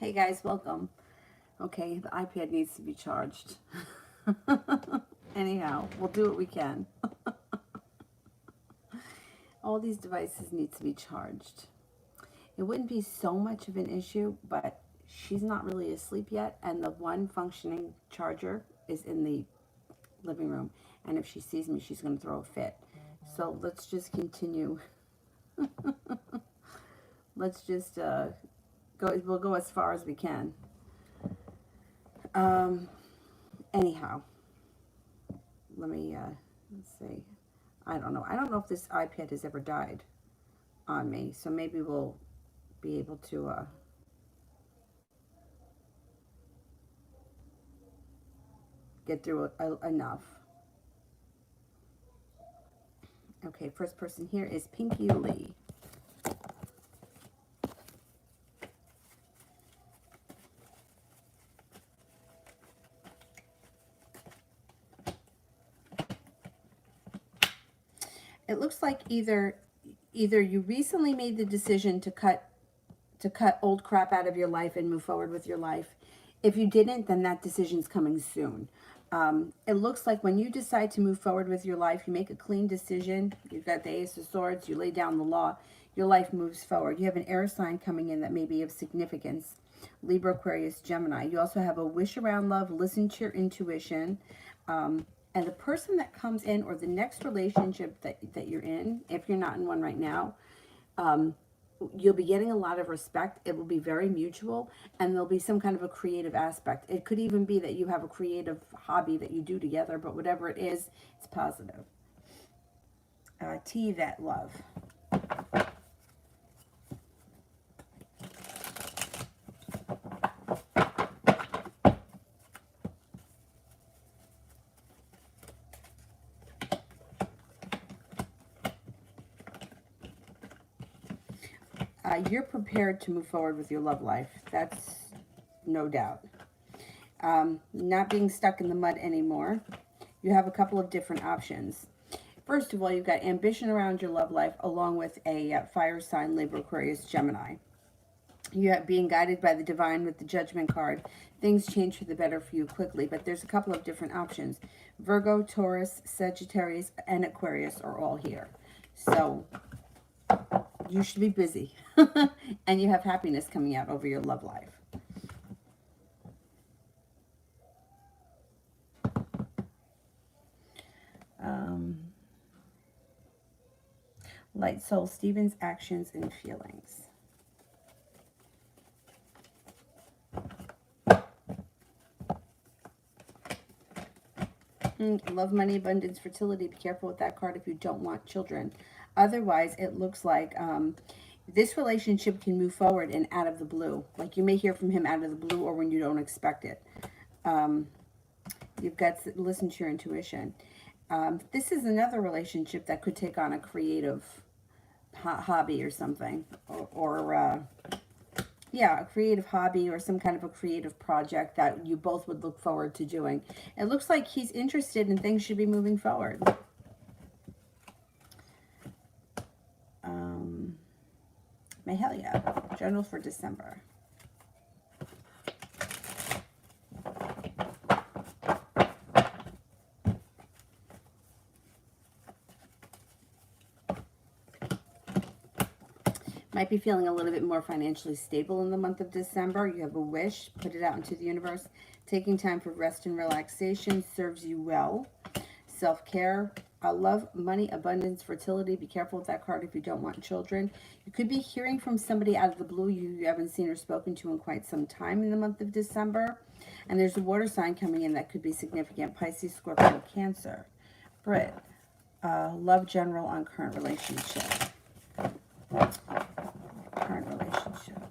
Hey guys, welcome. Okay, the iPad needs to be charged. Anyhow, we'll do what we can. All these devices need to be charged. It wouldn't be so much of an issue, but she's not really asleep yet, and the one functioning charger is in the living room. And if she sees me, she's going to throw a fit. So let's just continue. Let's just go. We'll go as far as we can. Um, Anyhow, let me let's see. I don't know. I don't know if this iPad has ever died on me, so maybe we'll be able to get through enough. Okay, first person here is Pinky Lee. It looks like either you recently made the decision to cut old crap out of your life and move forward with your life. If you didn't, then that decision's coming soon. It looks like when you decide to move forward with your life, you make a clean decision. You've got the Ace of Swords, you lay down the law, your life moves forward. You have an air sign coming in that may be of significance. Libra, Aquarius, Gemini. You also have a wish around love, listen to your intuition. And the person that comes in, or the next relationship that you're in, if you're not in one right now, you'll be getting a lot of respect. It will be very mutual, and there'll be some kind of a creative aspect. It could even be that you have a creative hobby that you do together, but whatever it is, it's positive. T, that love. You're prepared to move forward with your love life. That's no doubt. Not being stuck in the mud anymore. You have a couple of different options. First of all, you've got ambition around your love life, along with a fire sign, Libra, Aquarius, Gemini. You are being guided by the divine with the Judgment card. Things change for the better for you quickly, but there's a couple of different options. Virgo, Taurus, Sagittarius, and Aquarius are all here. So you should be busy. And you have happiness coming out over your love life. Light Soul Stevens, actions and feelings. Love, money, abundance, fertility. Be careful with that card if you don't want children. Otherwise, it looks like this relationship can move forward and out of the blue. Like you may hear from him out of the blue or when you don't expect it. You've got to listen to your intuition. This is another relationship that could take on a creative hobby or something. Yeah, a creative hobby or some kind of a creative project that you both would look forward to doing. It looks like he's interested and things should be moving forward. Mahalia, journal for December. Might be feeling a little bit more financially stable in the month of December. You have a wish, put it out into the universe. Taking time for rest and relaxation serves you well. Self-care, love, money, abundance, fertility. Be careful with that card if you don't want children. You could be hearing from somebody out of the blue you haven't seen or spoken to in quite some time in the month of December. And there's a water sign coming in that could be significant. Pisces, Scorpio, Cancer. Brit, love general on current relationship. Current relationship.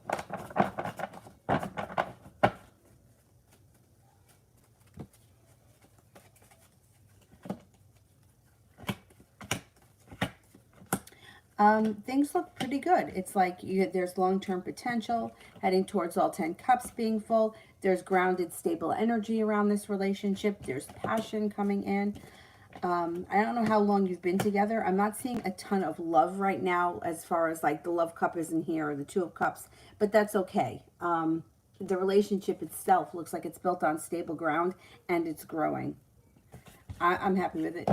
Things look pretty good. It's like there's long-term potential heading towards all 10 cups being full. There's grounded, stable energy around this relationship. There's passion coming in. I don't know how long you've been together. I'm not seeing a ton of love right now as far as like the love cup isn't here or the two of cups, but that's okay. the relationship itself looks like it's built on stable ground and it's growing. I'm happy with it.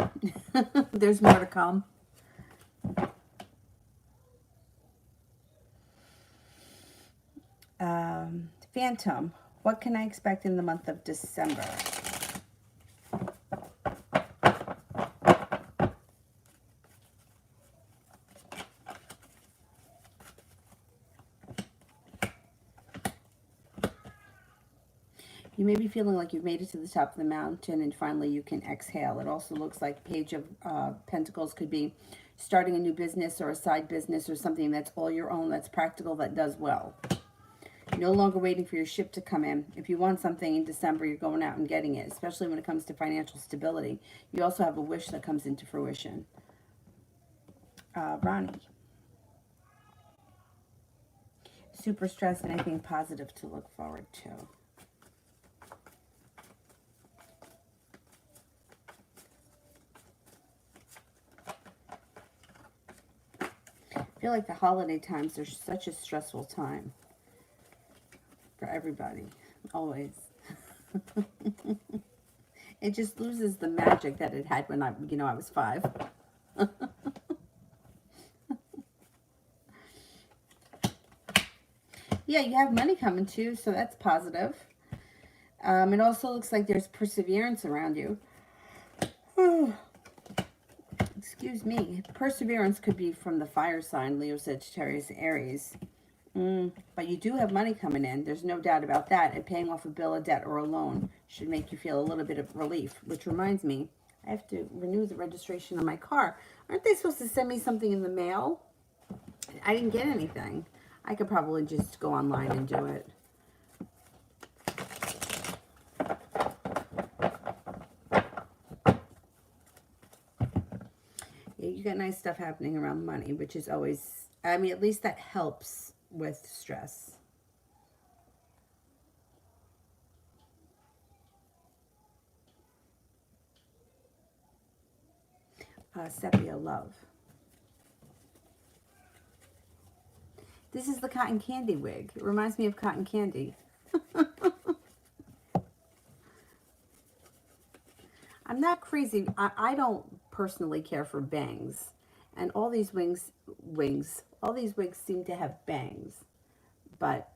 There's more to come. Phantom, what can I expect in the month of December? You may be feeling like you've made it to the top of the mountain and finally you can exhale. It also looks like Page of Pentacles could be starting a new business or a side business or something that's all your own, that's practical, that does well. You're no longer waiting for your ship to come in. If you want something in December, you're going out and getting it, especially when it comes to financial stability. You also have a wish that comes into fruition. Ronnie. Super stressed, and anything positive to look forward to. I feel like the holiday times are such a stressful time for everybody, always. It just loses the magic that it had when I was 5. Yeah, you have money coming too, so that's positive. It also looks like there's perseverance around you. Excuse me. Perseverance could be from the fire sign, Leo, Sagittarius, Aries. But you do have money coming in. There's no doubt about that. And paying off a bill, a debt, or a loan should make you feel a little bit of relief. Which reminds me, I have to renew the registration on my car. Aren't they supposed to send me something in the mail? I didn't get anything. I could probably just go online and do it. Yeah, you got nice stuff happening around money, which is always, I mean, at least that helps with stress. Sepia, love. This is the cotton candy wig. It reminds me of cotton candy. I'm not crazy. I don't personally care for bangs. And all these all these wigs seem to have bangs. But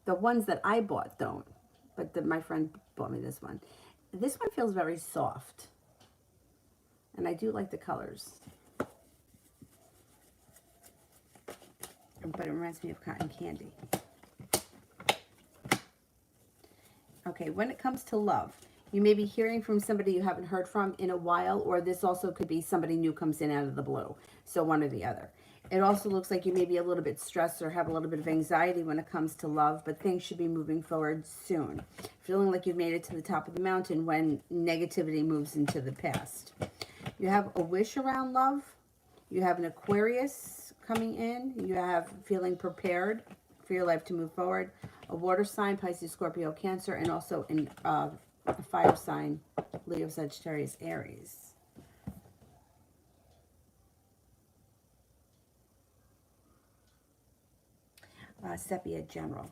the ones that I bought don't. But my friend bought me this one. This one feels very soft. And I do like the colors. But it reminds me of cotton candy. Okay, when it comes to love, you may be hearing from somebody you haven't heard from in a while, or this also could be somebody new comes in out of the blue. So one or the other. It also looks like you may be a little bit stressed or have a little bit of anxiety when it comes to love, but things should be moving forward soon. Feeling like you've made it to the top of the mountain when negativity moves into the past. You have a wish around love. You have an Aquarius coming in. You have feeling prepared for your life to move forward. A water sign, Pisces, Scorpio, Cancer, and also a fire sign, Leo, Sagittarius, Aries. Sepia, general.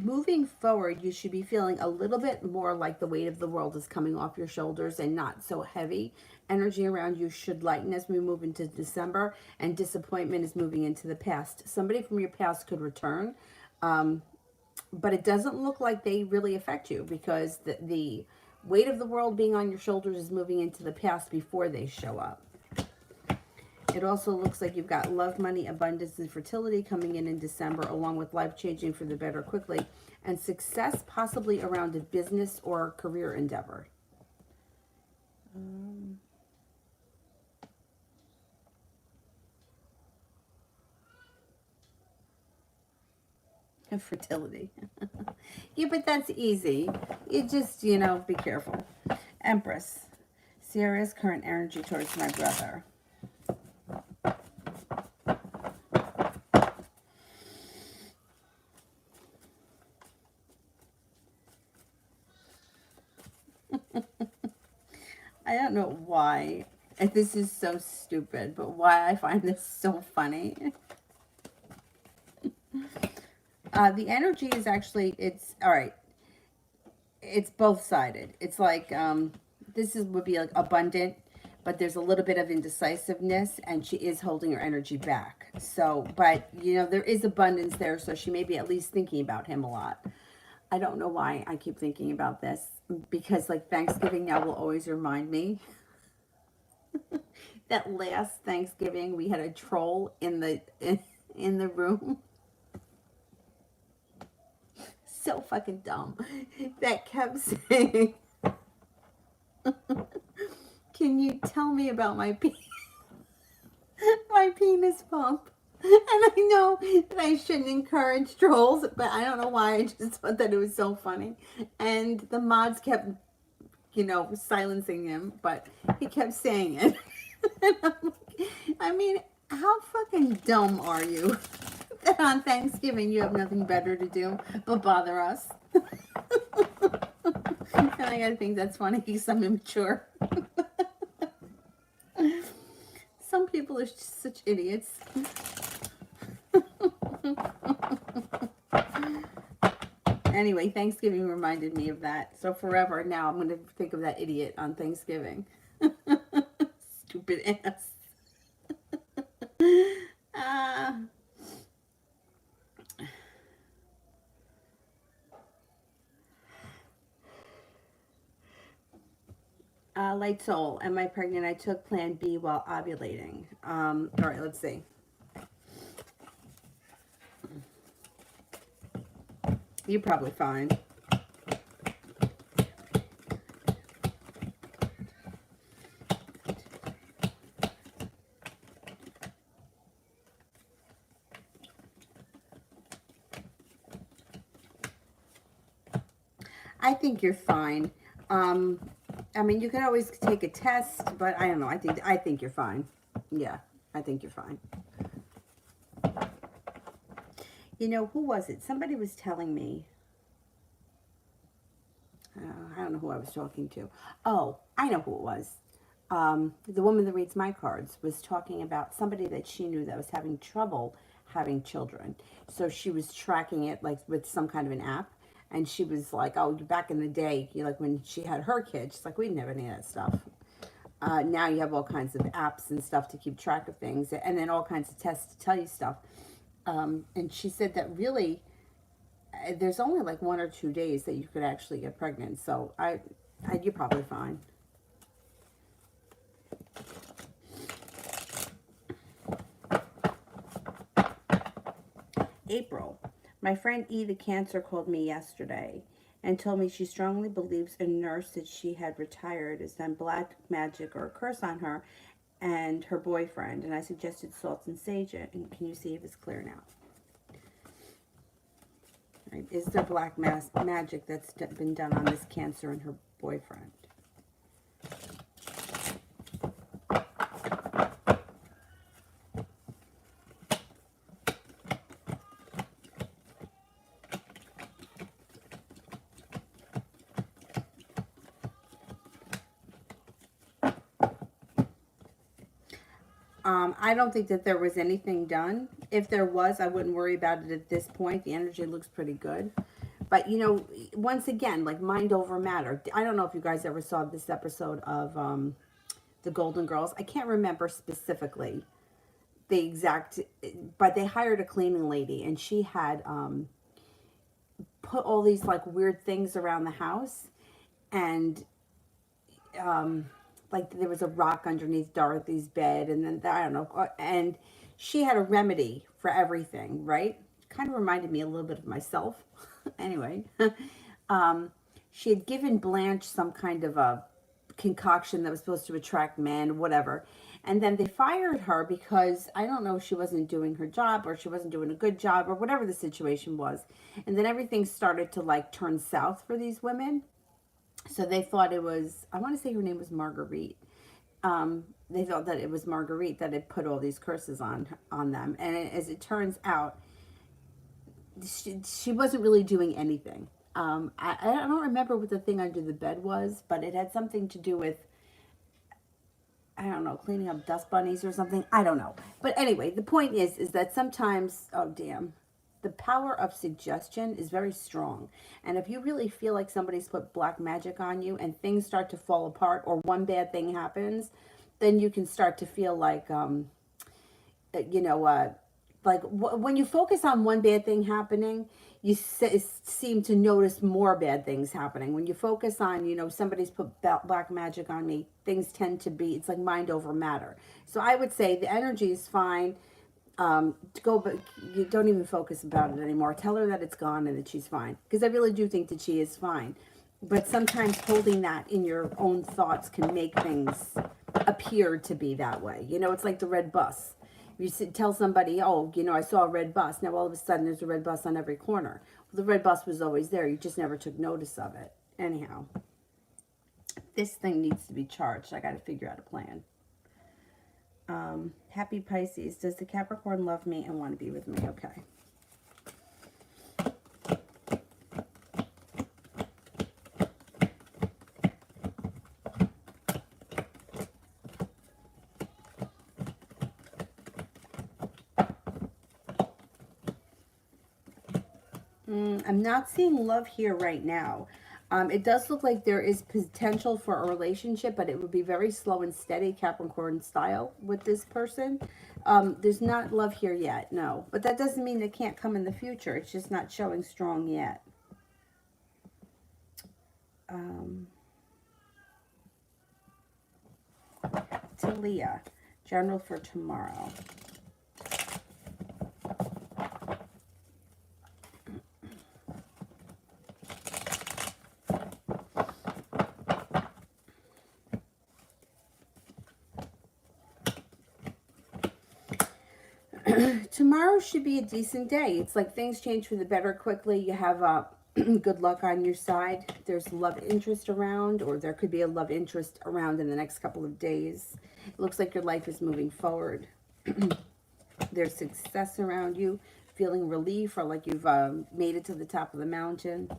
Moving forward, you should be feeling a little bit more like the weight of the world is coming off your shoulders and not so heavy. Energy around you should lighten as we move into December, and disappointment is moving into the past. Somebody from your past could return, but it doesn't look like they really affect you because the weight of the world being on your shoulders is moving into the past before they show up. It also looks like you've got love, money, abundance, and fertility coming in December, along with life changing for the better quickly, and success possibly around a business or career endeavor. Fertility. Yeah, but that's easy. You just, be careful. Empress. Sierra's current energy towards my brother. I don't know why. And this is so stupid, but why I find this so funny. The energy is actually, it's, all right, it's both sided. It's like, this is would be like abundant, but there's a little bit of indecisiveness, and she is holding her energy back. So, but, you know, there is abundance there, so she may be at least thinking about him a lot. I don't know why I keep thinking about this, because like Thanksgiving now will always remind me that last Thanksgiving we had a troll in the room. So fucking dumb. That kept saying, "Can you tell me about my my penis pump?" And I know that I shouldn't encourage trolls, but I don't know why. I just thought that it was so funny. And the mods kept, you know, silencing him, but he kept saying it. And I'm like, I mean, how fucking dumb are you that on Thanksgiving you have nothing better to do but bother us? And I gotta think that's funny because I'm immature. Some people are just such idiots. Anyway, Thanksgiving reminded me of that. So forever now I'm going to think of that idiot on Thanksgiving. Stupid ass. uh, Light Soul, am I pregnant? I took Plan B while ovulating. All right, let's see. You're probably fine. I think you're fine. I mean, you can always take a test, but I don't know. I think you're fine. Yeah, I think you're fine. You know, who was it? Somebody was telling me. I don't know who I was talking to. Oh, I know who it was. The woman that reads my cards was talking about somebody that she knew that was having trouble having children. So she was tracking it like with some kind of an app. And she was like, oh, back in the day, you know, like when she had her kids, she's like, we didn't have any of that stuff. Now you have all kinds of apps and stuff to keep track of things, and then all kinds of tests to tell you stuff. And she said that really, there's only like 1 or 2 days that you could actually get pregnant. So you're probably fine. April. My friend E, the cancer, called me yesterday and told me she strongly believes a nurse that she had retired has done black magic or a curse on her and her boyfriend. And I suggested salt and sage it. And can you see if it's clear now? Right. Is there black magic that's been done on this cancer and her boyfriend? I don't think that there was anything done. If there was, I wouldn't worry about it at this point. The energy looks pretty good. But, you know, once again, like mind over matter. I don't know if you guys ever saw this episode of The Golden Girls. I can't remember specifically the exact, but they hired a cleaning lady and she had put all these like weird things around the house. And like there was a rock underneath Dorothy's bed, and then I don't know, and she had a remedy for everything, right? Kind of reminded me a little bit of myself. Anyway, she had given Blanche some kind of a concoction that was supposed to attract men, whatever. And then they fired her because I don't know, she wasn't doing her job or she wasn't doing a good job or whatever the situation was. And then everything started to like turn south for these women. So they thought it was, I want to say her name was Marguerite. They thought that it was Marguerite that had put all these curses on them. And as it turns out, she wasn't really doing anything. I don't remember what the thing under the bed was, but it had something to do with, I don't know, cleaning up dust bunnies or something. I don't know. But anyway, the point is that sometimes, oh damn, the power of suggestion is very strong. And if you really feel like somebody's put black magic on you and things start to fall apart or one bad thing happens, then you can start to feel like, you know, when you focus on one bad thing happening, you seem to notice more bad things happening. When you focus on, you know, somebody's put black magic on me, things tend to be, it's like mind over matter. So I would say the energy is fine. To go, but you don't even focus about it anymore. Tell her that it's gone and that she's fine. Because I really do think that she is fine. But sometimes holding that in your own thoughts can make things appear to be that way. You know, it's like the red bus. You tell somebody, oh, you know, I saw a red bus. Now all of a sudden there's a red bus on every corner. Well, the red bus was always there. You just never took notice of it. Anyhow, this thing needs to be charged. I got to figure out a plan. Happy Pisces. Does the Capricorn love me and want to be with me? Okay. I'm not seeing love here right now. It does look like there is potential for a relationship, but it would be very slow and steady, Capricorn style, with this person. There's not love here yet, no. But that doesn't mean it can't come in the future. It's just not showing strong yet. Talia, general for tomorrow. Tomorrow should be a decent day. It's like things change for the better quickly. You have good luck on your side. There's love interest around, or there could be a love interest around in the next couple of days. It looks like your life is moving forward. There's success around you, feeling relief, or like you've made it to the top of the mountain.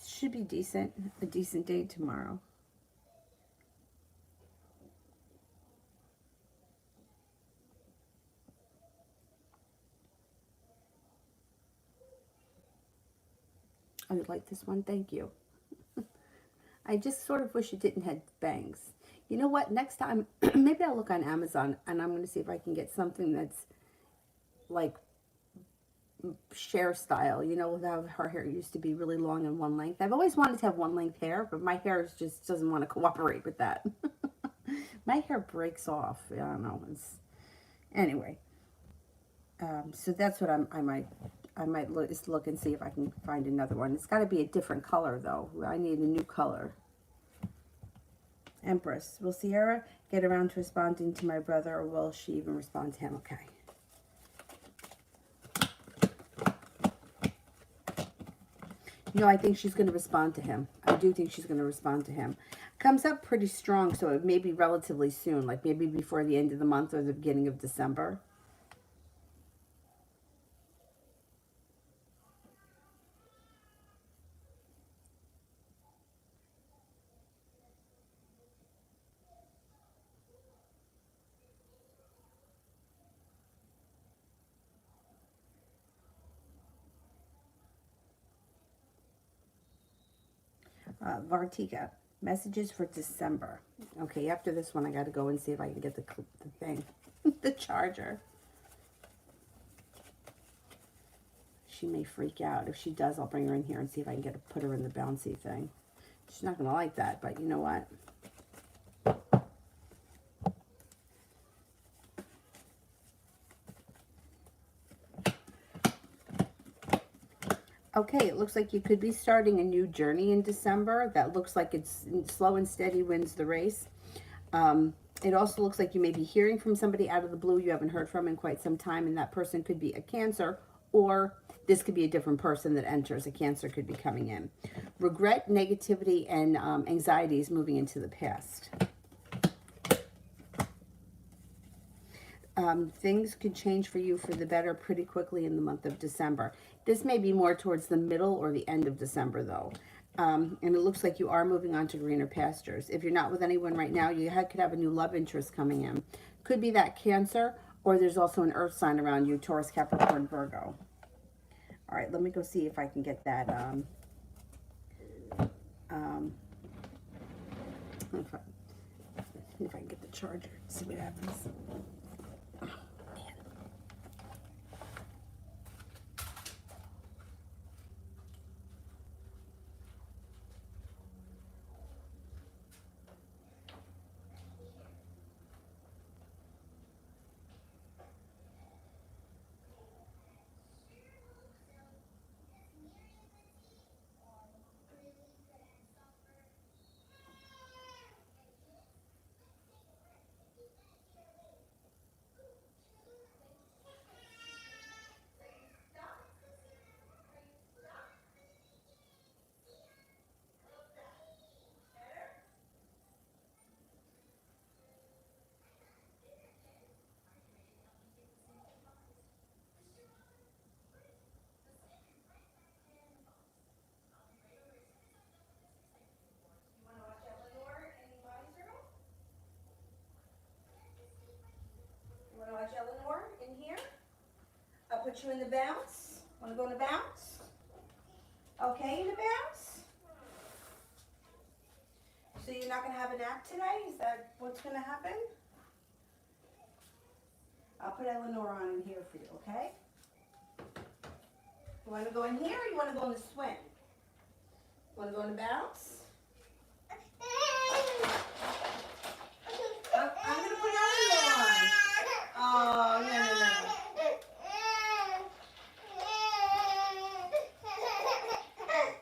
Should be decent, a decent day tomorrow. I would like this one. Thank you. I just sort of wish it didn't have bangs. You know what? Next time, maybe I'll look on Amazon and I'm going to see if I can get something that's like Cher style. You know, how her hair used to be really long and one length. I've always wanted to have one length hair, but my hair just doesn't want to cooperate with that. My hair breaks off. I don't know. Anyway. So that's what I might look and see if I can find another one. It's got to be a different color, though. I need a new color. Empress. Will Sierra get around to responding to my brother, or will she even respond to him? Okay. No, I think she's going to respond to him. I do think she's going to respond to him. Comes up pretty strong, so it may be relatively soon, like maybe before the end of the month or the beginning of December. Vartika, messages for December. Okay, after this one, I got to go and see if I can get the thing, the charger. She may freak out. If she does, I'll bring her in here and see if I can put her in the bouncy thing. She's not going to like that, but you know what? Okay, it looks like you could be starting a new journey in December. That looks like it's slow and steady wins the race. It also looks like you may be hearing from somebody out of the blue you haven't heard from in quite some time, and that person could be a Cancer, or this could be a different person that enters. A Cancer could be coming in. Regret, negativity, and anxiety is moving into the past. things could change for you for the better pretty quickly in the month of December. This may be more towards the middle or the end of December, though. And it looks like you are moving on to greener pastures. If you're not with anyone right now, you could have a new love interest coming in. Could be that Cancer, or there's also an earth sign around you, Taurus, Capricorn, Virgo. All right, let me go see if I can get that. If I can get the charger, see what happens. Eleanor in here. I'll put you in the bounce. Want to go in the bounce? Okay, in the bounce. So you're not going to have a nap today? Is that what's going to happen? I'll put Eleanor on in here for you, okay? You want to go in here or you want to go in the swing? Want to go in the bounce? I'm going to put Eleanor on. Oh, no.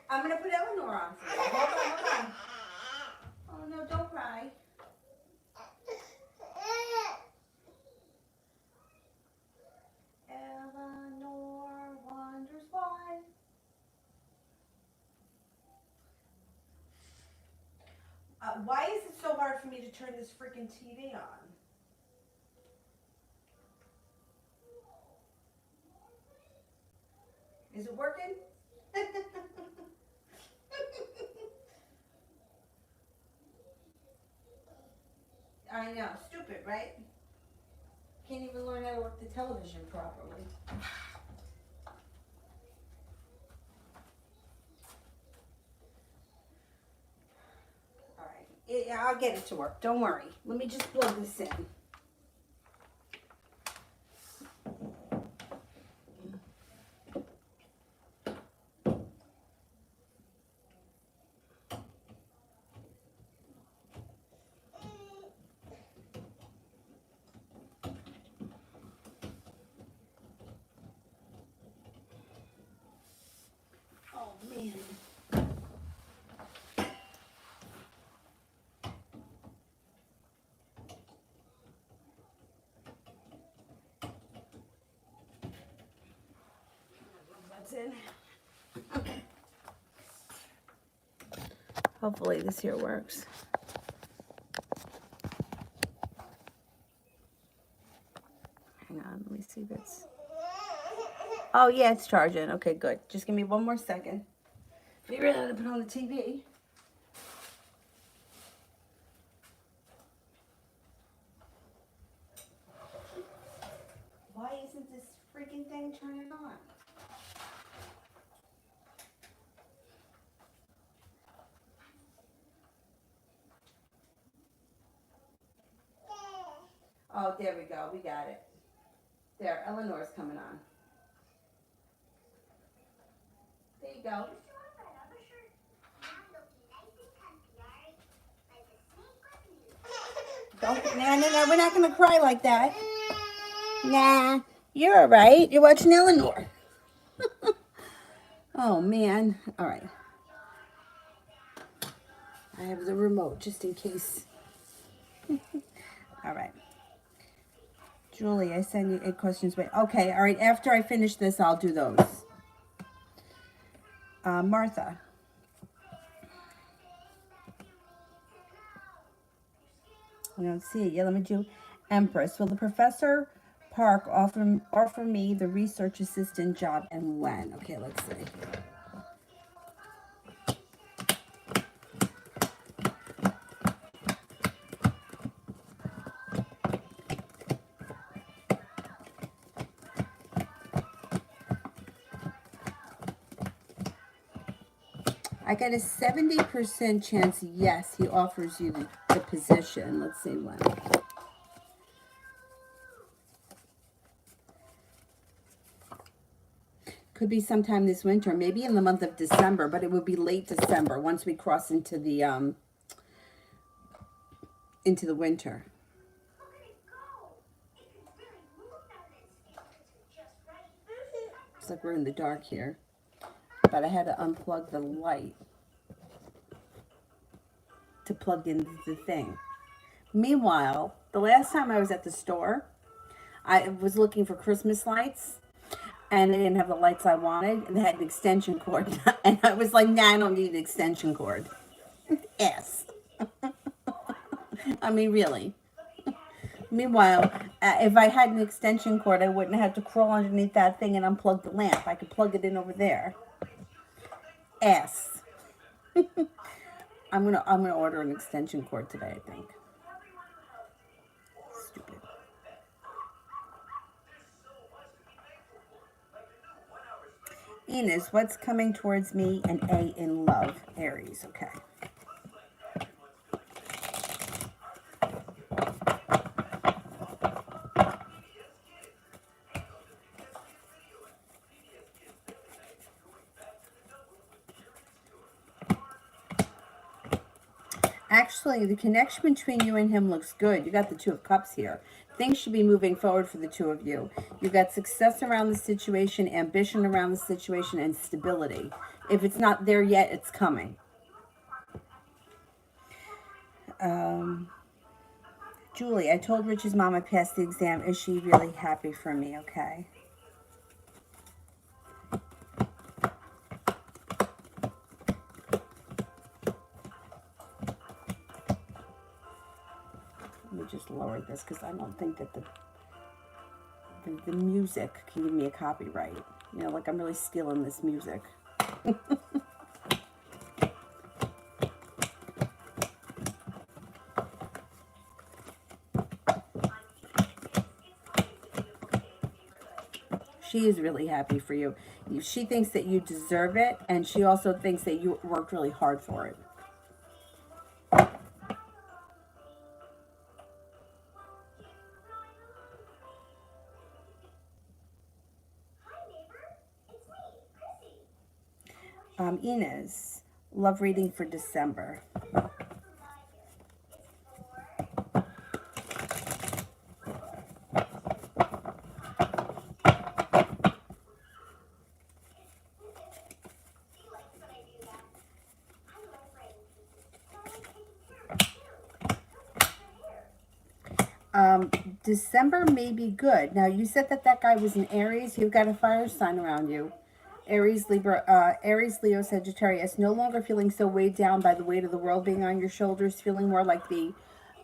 I'm going to put Eleanor on for you. Hold on. Oh, no, don't cry. Eleanor wonders why. Why is it so hard for me to turn this freaking TV on? Is it working? I know, stupid, right? Can't even learn how to work the television properly. All right, yeah, I'll get it to work. Don't worry. Let me just plug this in. Oh, man. That's in. Hopefully this here works. Hang on, let me see this. Oh, yeah, it's charging. Okay, good. Just give me one more second. Figure out how to put on the TV. Why isn't this freaking thing turning on? Oh, there we go. We got it. There, Eleanor's coming on. There you go. Don't, no, we're not going to cry like that. Nah, you're all right. You're watching Eleanor. Oh, man. All right. I have the remote just in case. All right. Julie, I send you 8 questions. Wait. Okay, all right. After I finish this, I'll do those. Martha. I don't see it. Yeah, let me do Empress. Will the professor Park, offer me the research assistant job and when. Okay, let's see. I got a 70% chance, yes, he offers you the position. Let's see when. Could be sometime this winter, maybe in the month of December, but it would be late December once we cross into the winter. Looks like we're in the dark here, but I had to unplug the light to plug in the thing. Meanwhile, the last time I was at the store, I was looking for Christmas lights, and they didn't have the lights I wanted, and they had an extension cord. And I was like, nah, I don't need an extension cord. Yes. I mean, really. Meanwhile, if I had an extension cord, I wouldn't have to crawl underneath that thing and unplug the lamp. I could plug it in over there. Ass. I'm gonna order an extension cord today, I think. Stupid. Enos, what's coming towards me? An A in love. Aries, okay. Actually, the connection between you and him looks good. You got the Two of Cups here. Things should be moving forward for the two of you. You got success around the situation, ambition around the situation, and stability. If it's not there yet, it's coming. Julie, I told Rich's mom I passed the exam. Is she really happy for me? Okay. Let me just lower this because I don't think that the music can give me a copyright. You know, like I'm really stealing this music. She is really happy for you. She thinks that you deserve it, and she also thinks that you worked really hard for it. Inez, love reading for December. December may be good. Now, you said that guy was in Aries. You've got a fire sign around you. Aries, Libra, Aries, Leo, Sagittarius. No longer feeling so weighed down by the weight of the world being on your shoulders. Feeling more like the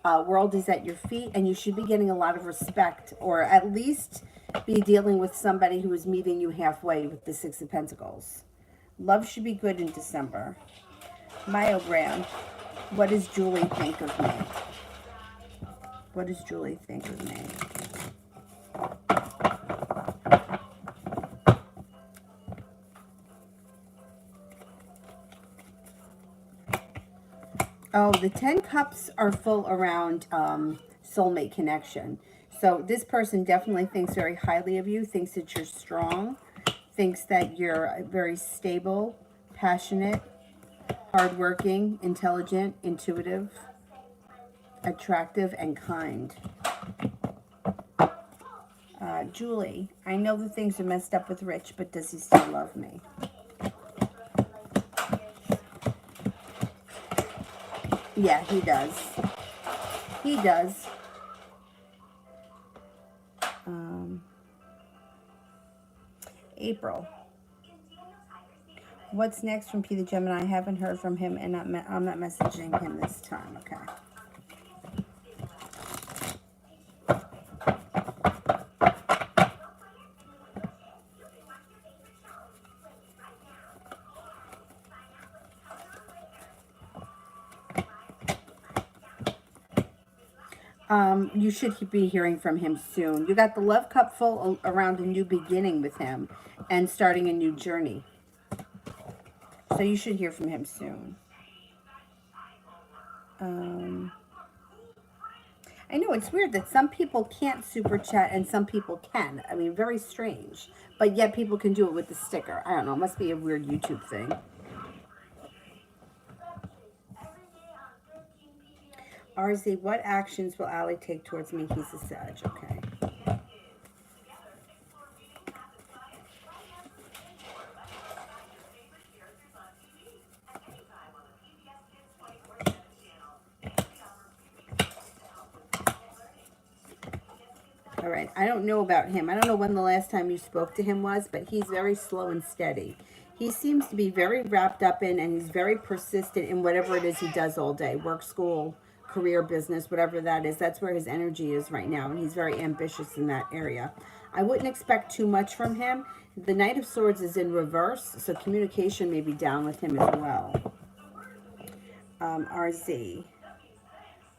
world is at your feet. And you should be getting a lot of respect. Or at least be dealing with somebody who is meeting you halfway with the Six of Pentacles. Love should be good in December. Myogram. What does Julie think of me? What does Julie think of me? Oh, the 10 cups are full around soulmate connection. So this person definitely thinks very highly of you, thinks that you're strong, thinks that you're very stable, passionate, hardworking, intelligent, intuitive, attractive, and kind. Julie, I know that things are messed up with Rich, but does he still love me? Yeah, he does. He does. April. What's next from P the Gemini? I haven't heard from him, and I'm not messaging him this time. Okay. You should be hearing from him soon. You got the love cup full around a new beginning with him and starting a new journey. So you should hear from him soon. I know it's weird that some people can't super chat and some people can. I mean, very strange. But yet people can do it with the sticker. I don't know. It must be a weird YouTube thing. RZ, what actions will Ali take towards me? He's a Sag. Okay. All right. I don't know about him. I don't know when the last time you spoke to him was, but he's very slow and steady. He seems to be very wrapped up in, and he's very persistent in whatever it is he does all day. Work, school, career, business, whatever that is. That's where his energy is right now, and he's very ambitious in that area. I wouldn't expect too much from him. The Knight of Swords is in reverse, so communication may be down with him as well. RZ.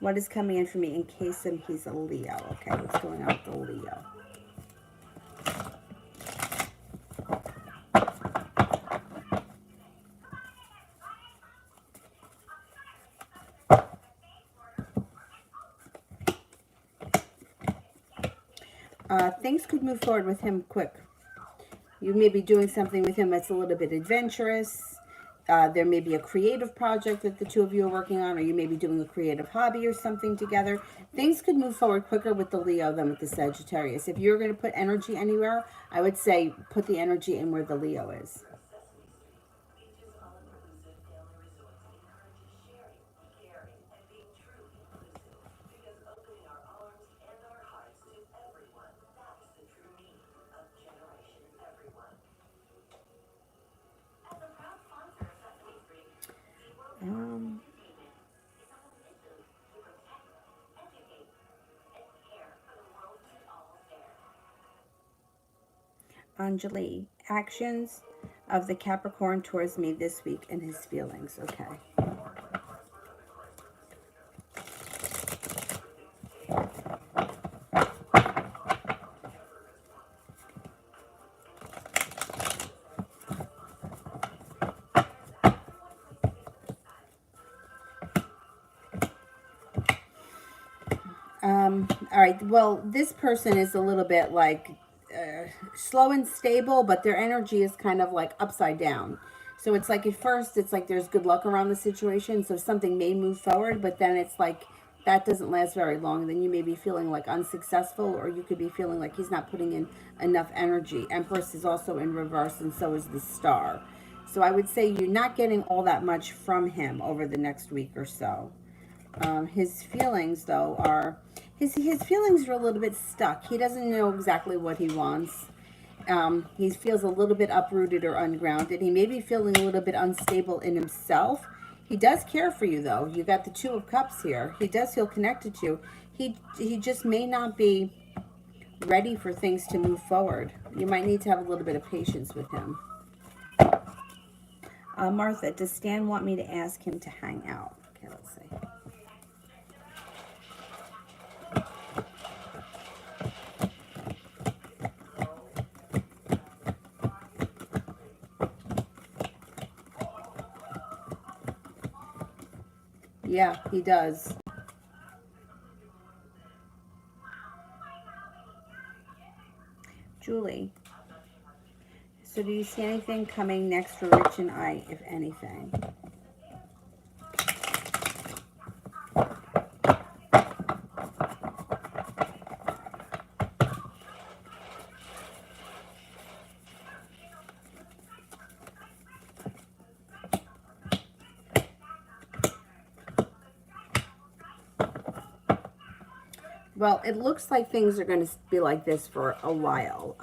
What is coming in for me in case he's a Leo? Okay, what's going on with the Leo? Things could move forward with him quick. You may be doing something with him that's a little bit adventurous. There may be a creative project that the two of you are working on, or you may be doing a creative hobby or something together. Things could move forward quicker with the Leo than with the Sagittarius. If you're going to put energy anywhere, I would say put the energy in where the Leo is. Anjali, actions of the Capricorn towards me this week and his feelings. Okay. All right. Well, this person is a little bit like slow and stable, but their energy is kind of like upside down. So it's like at first, it's like there's good luck around the situation. So something may move forward, but then it's like that doesn't last very long. Then you may be feeling like unsuccessful, or you could be feeling like he's not putting in enough energy. Empress is also in reverse, and so is the Star. So I would say you're not getting all that much from him over the next week or so. His feelings, though, are his feelings are a little bit stuck. He doesn't know exactly what he wants. He feels a little bit uprooted or ungrounded. He may be feeling a little bit unstable in himself. He does care for you, though. You got the Two of Cups here. He does feel connected to you. He just may not be ready for things to move forward. You might need to have a little bit of patience with him. Martha, does Stan want me to ask him to hang out? Okay, let's see. Yeah, he does. Julie. So do you see anything coming next for Rich and I, if anything? Well, it looks like things are going to be like this for a while.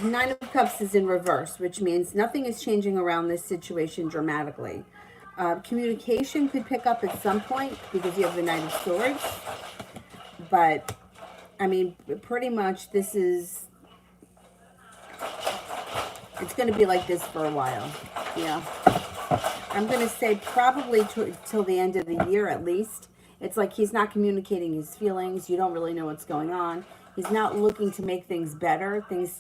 Nine of Cups is in reverse, which means nothing is changing around this situation dramatically. Communication could pick up at some point because you have the Knight of Swords. But, I mean, pretty much this is... It's going to be like this for a while. Yeah. I'm going to say probably till the end of the year at least. It's like he's not communicating his feelings. You don't really know what's going on. He's not looking to make things better. Things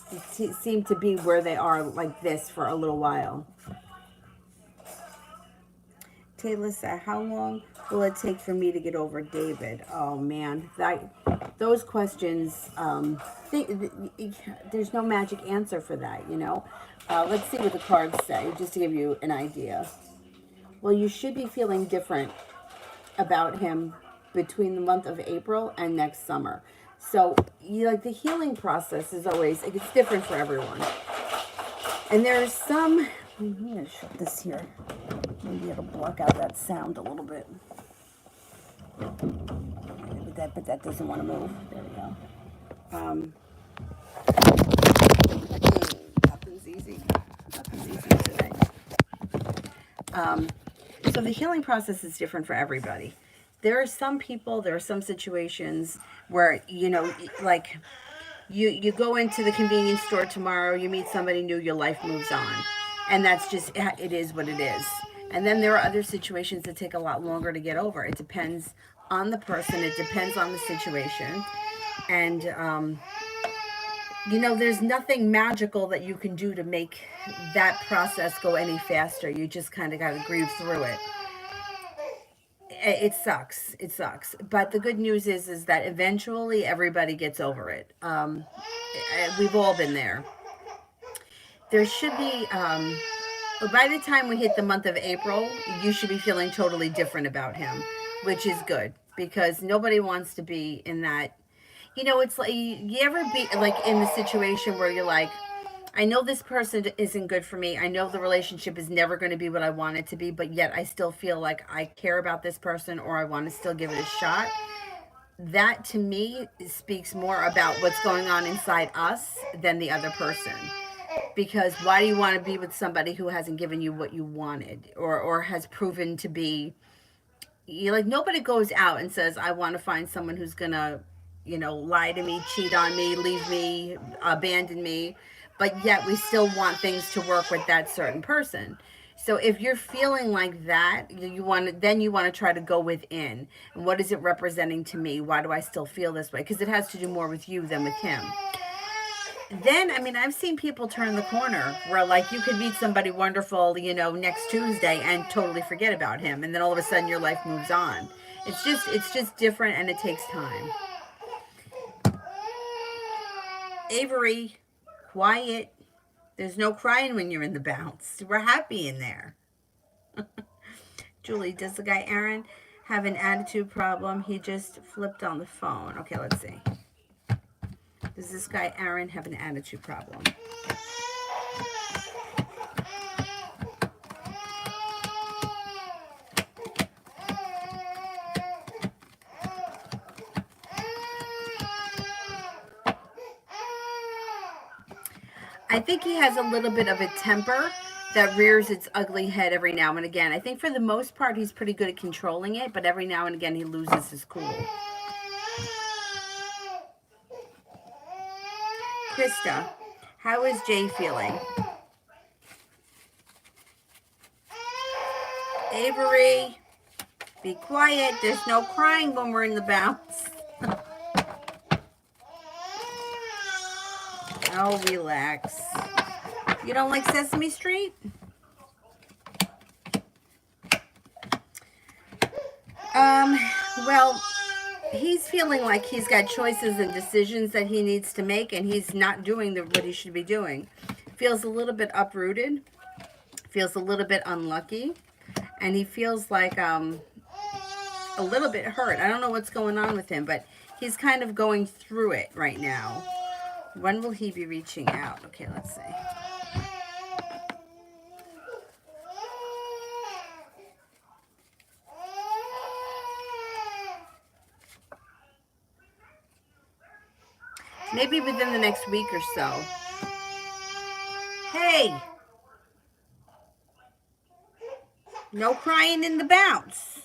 seem to be where they are like this for a little while. Taylor said, how long will it take for me to get over David? Oh, man. Those questions, there's no magic answer for that, you know. Let's see what the cards say, just to give you an idea. Well, you should be feeling different about him between the month of April and next summer. So, the healing process is always, it's different for everyone. And there's some, I'm going to shut this here. Maybe it'll block out that sound a little bit. But that doesn't want to move. There we go. Nothing's easy. Nothing's easy today. So the healing process is different for everybody. There are some people, there are some situations where, you go into the convenience store tomorrow, you meet somebody new, your life moves on. And that's just, it is what it is. And then there are other situations that take a lot longer to get over. It depends on the person. It depends on the situation. And, there's nothing magical that you can do to make that process go any faster. You just kind of got to grieve through it. It sucks. It sucks. But the good news is that eventually everybody gets over it. We've all been there. There should be... by the time we hit the month of April, you should be feeling totally different about him, which is good because nobody wants to be in that. It's like, you ever be like in the situation where you're like, I know this person isn't good for me. I know the relationship is never going to be what I want it to be, but yet I still feel like I care about this person or I want to still give it a shot. That to me speaks more about what's going on inside us than the other person. Because why do you want to be with somebody who hasn't given you what you wanted or has proven to be, nobody goes out and says, I want to find someone who's going to, lie to me, cheat on me, leave me, abandon me. But yet we still want things to work with that certain person. So if you're feeling like that, you want to try to go within. And what is it representing to me? Why do I still feel this way? Because it has to do more with you than with him. Then, I've seen people turn the corner where, you could meet somebody wonderful, next Tuesday and totally forget about him. And then all of a sudden your life moves on. It's just different and it takes time. Avery, quiet. There's no crying when you're in the bounce. We're happy in there. Julie, does the guy Aaron have an attitude problem? He just flipped on the phone. Okay, let's see. Does this guy Aaron have an attitude problem? I think he has a little bit of a temper that rears its ugly head every now and again. I think for the most part he's pretty good at controlling it, but every now and again he loses his cool. Krista, how is Jay feeling? Avery, be quiet. There's no crying when we're in the bounce. Oh, relax. You don't like Sesame Street? Well, he's feeling like he's got choices and decisions that he needs to make, and he's not doing what he should be doing. Feels a little bit uprooted. Feels a little bit unlucky. And he feels like a little bit hurt. I don't know what's going on with him, but he's kind of going through it right now. When will he be reaching out? Okay, let's see. Maybe within the next week or so. Hey! No crying in the bounce.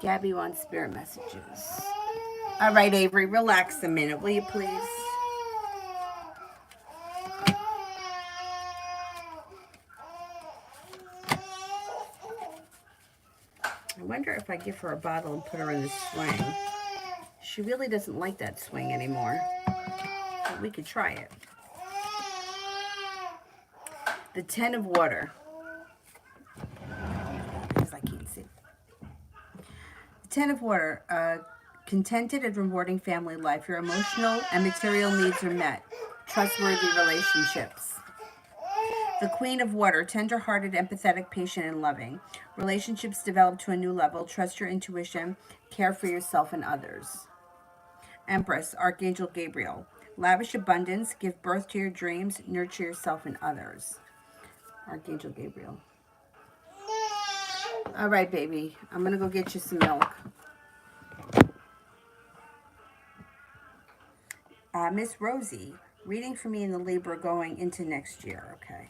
Gabby wants spirit messages. All right, Avery, relax a minute, will you please? I give her a bottle and put her in the swing. She really doesn't like that swing anymore. But we could try it. The 10 of water. Because I can't see. The 10 of water. Contented and rewarding family life. Your emotional and material needs are met. Trustworthy relationships. The Queen of Water, tender-hearted, empathetic, patient, and loving. Relationships develop to a new level. Trust your intuition. Care for yourself and others. Empress, Archangel Gabriel. Lavish abundance. Give birth to your dreams. Nurture yourself and others. Archangel Gabriel. All right, baby. I'm going to go get you some milk. Miss Rosie, reading for me in the Libra going into next year. Okay.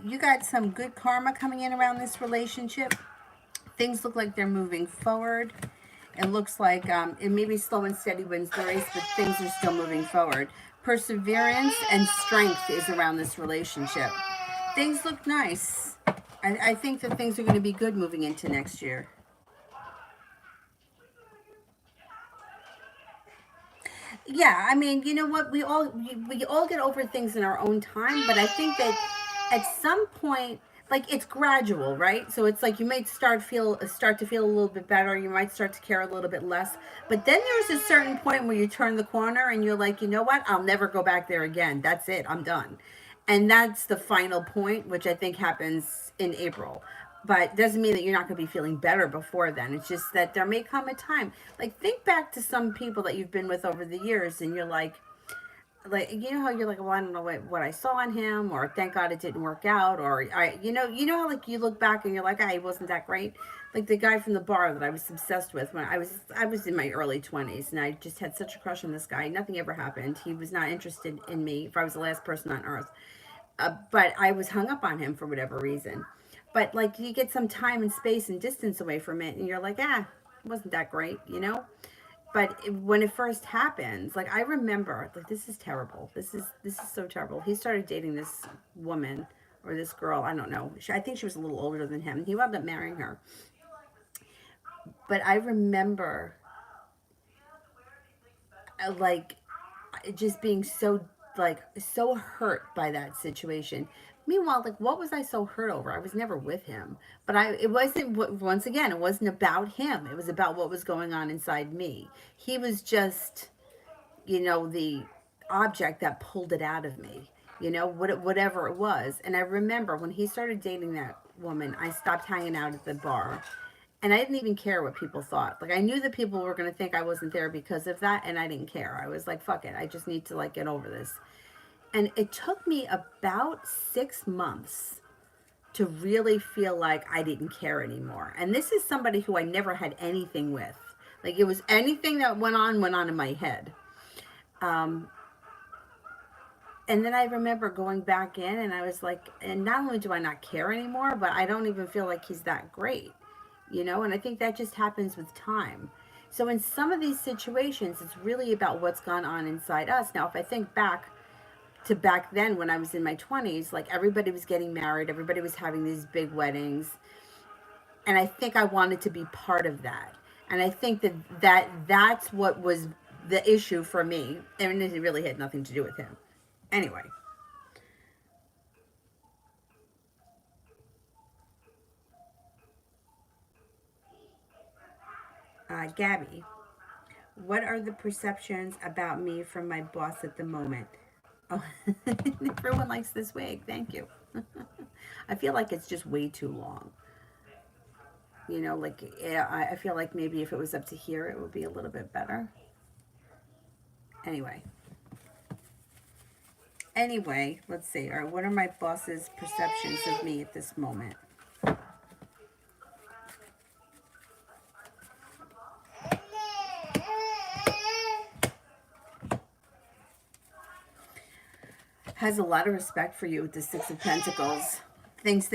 You got some good karma coming in around this relationship. Things look like they're moving forward. It looks like it may be slow and steady wins the race, but things are still moving forward. Perseverance and strength is around this relationship. Things look nice. I think that things are going to be good moving into next year. Yeah, I mean, you know what? We all get over things in our own time, but I think that at some point, like it's gradual, right? So it's like you might start to feel a little bit better. You might start to care a little bit less, but then there's a certain point where you turn the corner and you're like, you know what? I'll never go back there again. That's it. I'm done. And that's the final point, which I think happens in April. But doesn't mean that you're not going to be feeling better before then. It's just that there may come a time. Like think back to some people that you've been with over the years, and you're like you know how you're like, well, I don't know what I saw in him, or thank God it didn't work out, or you know how like you look back and you're like, he wasn't that great. Like the guy from the bar that I was obsessed with when I was in my early 20s, and I just had such a crush on this guy. Nothing ever happened. He was not interested in me. If I was the last person on earth. But I was hung up on him for whatever reason. But like you get some time and space and distance away from it, and you're like, it wasn't that great, you know. But when it first happens, like I remember, like this is terrible. This is so terrible. He started dating this woman or this girl. I don't know. I think she was a little older than him. He wound up marrying her. But I remember, like just being so hurt by that situation. Meanwhile, like what was I so hurt over? I was never with him. But it wasn't, once again, it wasn't about him. It was about what was going on inside me. He was just, the object that pulled it out of me. Whatever it was. And I remember when he started dating that woman, I stopped hanging out at the bar. And I didn't even care what people thought. Like I knew that people were going to think I wasn't there because of that, and I didn't care. I was like, fuck it. I just need to like get over this. And it took me about 6 months to really feel like I didn't care anymore. And this is somebody who I never had anything with. Like it was anything that went on in my head. And then I remember going back in and I was like, and not only do I not care anymore, but I don't even feel like he's that great. And I think that just happens with time. So in some of these situations, it's really about what's gone on inside us. Now, if I think back to back then when I was in my 20s, like everybody was getting married, everybody was having these big weddings. And I think I wanted to be part of that. And I think that's what was the issue for me. And it really had nothing to do with him. Anyway. Gabby, what are the perceptions about me from my boss at the moment? Oh, everyone likes this wig. Thank you. I feel like it's just way too long. Like I feel like maybe if it was up to here, it would be a little bit better. Anyway, let's see. All right, what are my boss's perceptions of me at this moment? has a lot of respect for you with the Six of Pentacles. Thinks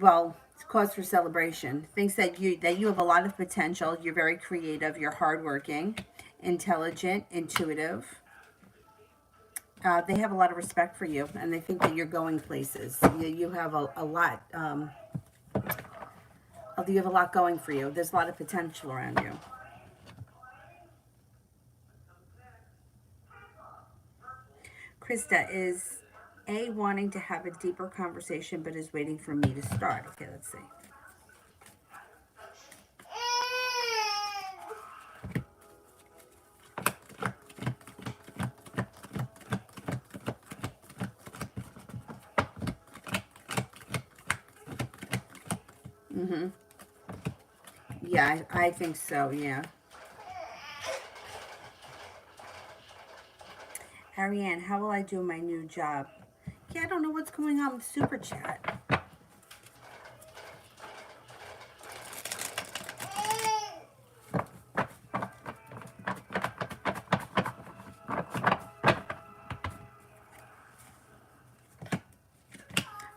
well, it's cause for celebration. Thinks that you have a lot of potential. You're very creative. You're hardworking, intelligent, intuitive. They have a lot of respect for you, and they think that you're going places. You have a lot. You have a lot going for you. There's a lot of potential around you. Krista is wanting to have a deeper conversation, but is waiting for me to start. Okay, let's see. Yeah, I think so, yeah. Ariane, how will I do my new job? Yeah, I don't know what's going on with Super Chat.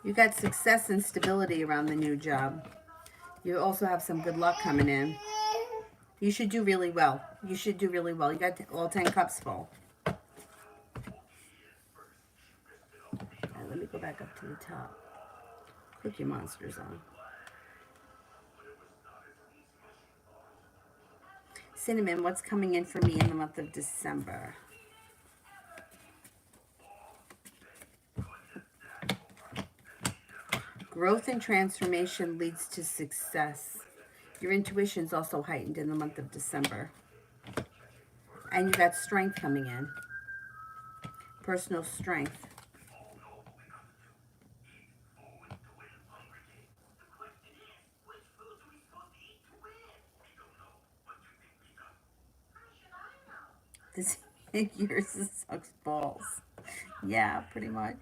You got success and stability around the new job. You also have some good luck coming in. You should do really well. You should do really well. You got all 10 cups full. Let me go back up to the top. Cookie Monster's on. Cinnamon, what's coming in for me in the month of December? Growth and transformation leads to success. Your intuition's also heightened in the month of December. And you got strength coming in. Personal strength. This yours sucks balls. Yeah, pretty much.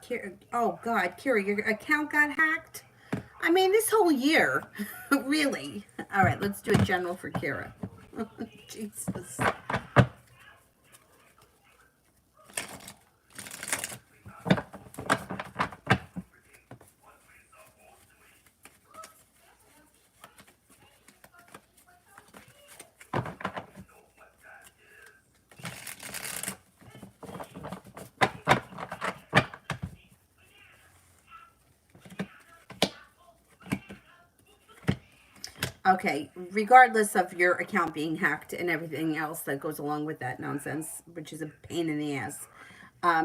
Kira, oh God, Kira, your account got hacked? I mean, this whole year. Really? All right, let's do a general for Kira. Jesus. Okay, regardless of your account being hacked and everything else that goes along with that nonsense, which is a pain in the ass,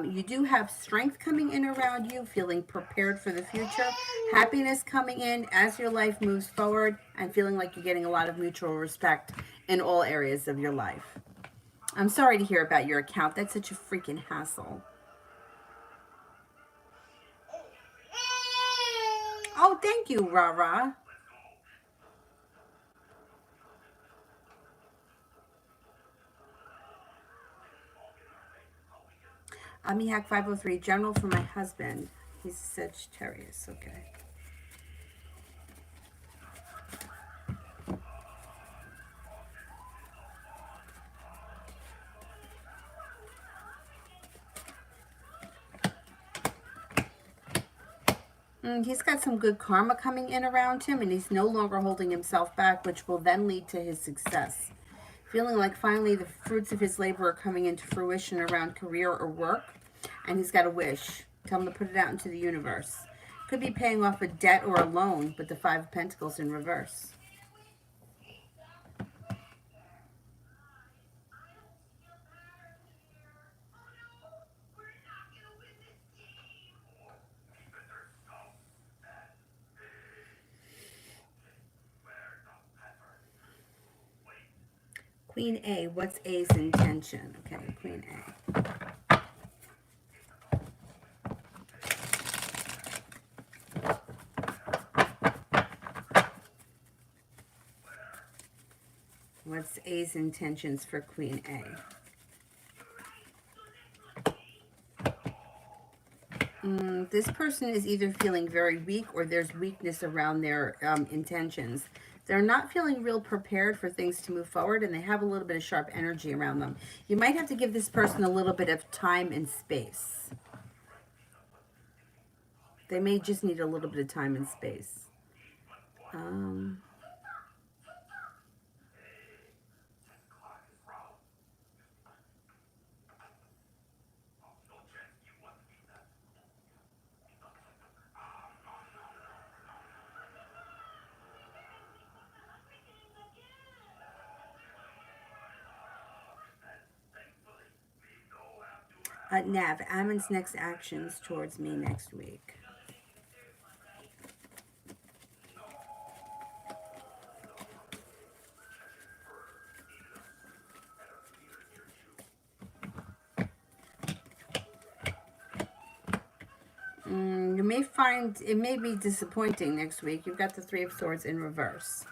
you do have strength coming in around you, feeling prepared for the future, happiness coming in as your life moves forward, and feeling like you're getting a lot of mutual respect in all areas of your life. I'm sorry to hear about your account. That's such a freaking hassle. Oh, thank you, Rara. Mihak 503, general for my husband. He's Sagittarius, okay. He's got some good karma coming in around him, and he's no longer holding himself back, which will then lead to his success. Feeling like finally the fruits of his labor are coming into fruition around career or work, and he's got a wish. Tell him to put it out into the universe. Could be paying off a debt or a loan, but the Five of Pentacles in reverse. Queen A, what's A's intention? Okay, Queen A. What's A's intentions for Queen A? This person is either feeling very weak or there's weakness around their intentions. They're not feeling real prepared for things to move forward, and they have a little bit of sharp energy around them. You might have to give this person a little bit of time and space. They may just need a little bit of time and space. Um, Nav, Ammon's next actions towards me next week. You may find it may be disappointing next week. You've got the Three of Swords in reverse.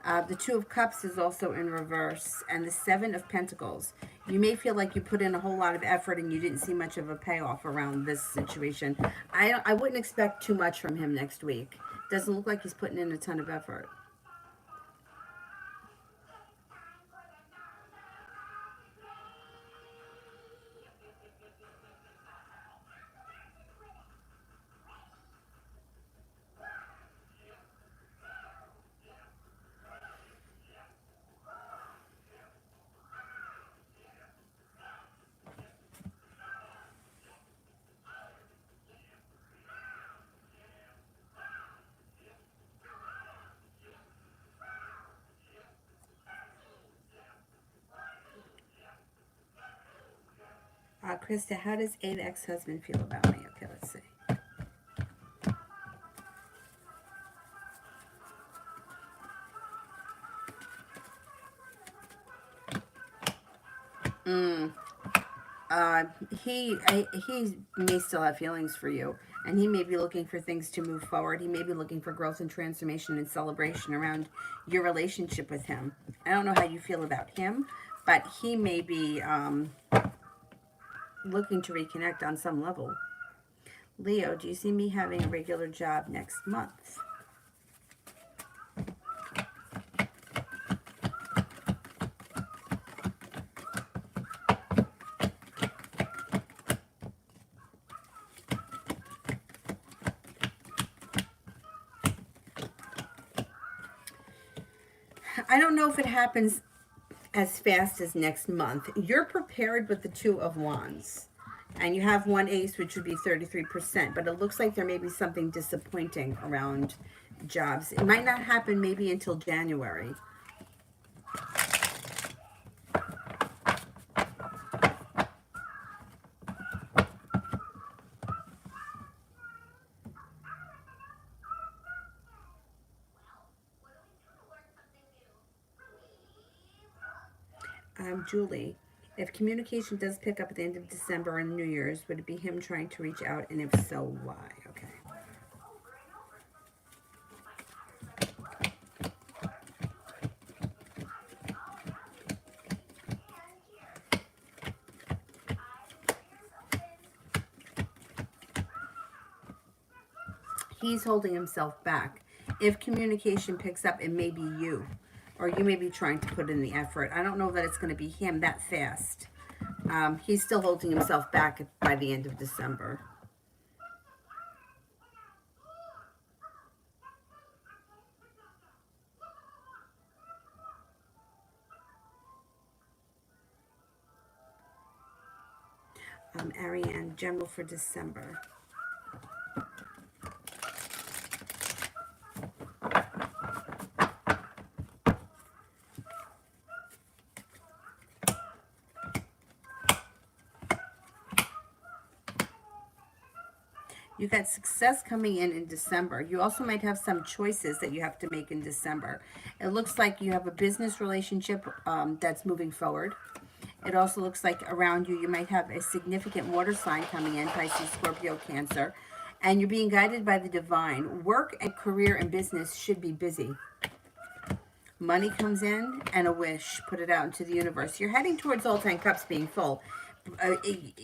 The Two of Cups is also in reverse, and the Seven of Pentacles. You may feel like you put in a whole lot of effort and you didn't see much of a payoff around this situation. I wouldn't expect too much from him next week. Doesn't look like he's putting in a ton of effort. Krista, how does A, the ex-husband, feel about me? Okay, let's see. He may still have feelings for you, and he may be looking for things to move forward. He may be looking for growth and transformation and celebration around your relationship with him. I don't know how you feel about him, but he may be looking to reconnect on some level. Leo, do you see me having a regular job next month? I don't know if it happens as fast as next month. You're prepared with the Two of Wands. And you have one ace, which would be 33%. But it looks like there may be something disappointing around jobs. It might not happen maybe until January. Julie, if communication does pick up at the end of December and New Year's, would it be him trying to reach out? And if so, why? Okay. He's holding himself back. If communication picks up, it may be you. Or you may be trying to put in the effort. I don't know that it's going to be him that fast. He's still holding himself back by the end of December. Ariane, general for December. You got success coming in December. You also might have some choices that you have to make in December. It looks like you have a business relationship that's moving forward. It also looks like around you, you might have a significant water sign coming in, Pisces, Scorpio, Cancer, and you're being guided by the divine. Work and career and business should be busy. Money comes in and a wish. Put it out into the universe. You're heading towards all 10 cups being full.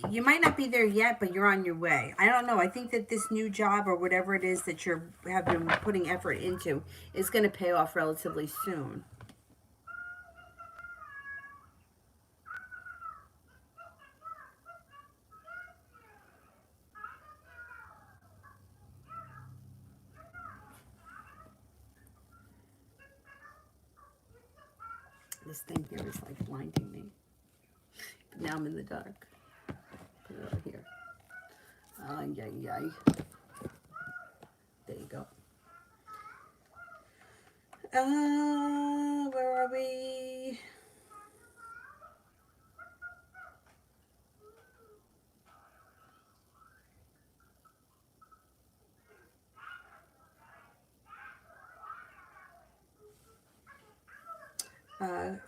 You might not be there yet, but you're on your way. I don't know. I think that this new job or whatever it is that you have been putting effort into is going to pay off relatively soon. This thing here is like blinding me. Now I'm in the dark. Put it over here. There you go. Where are we?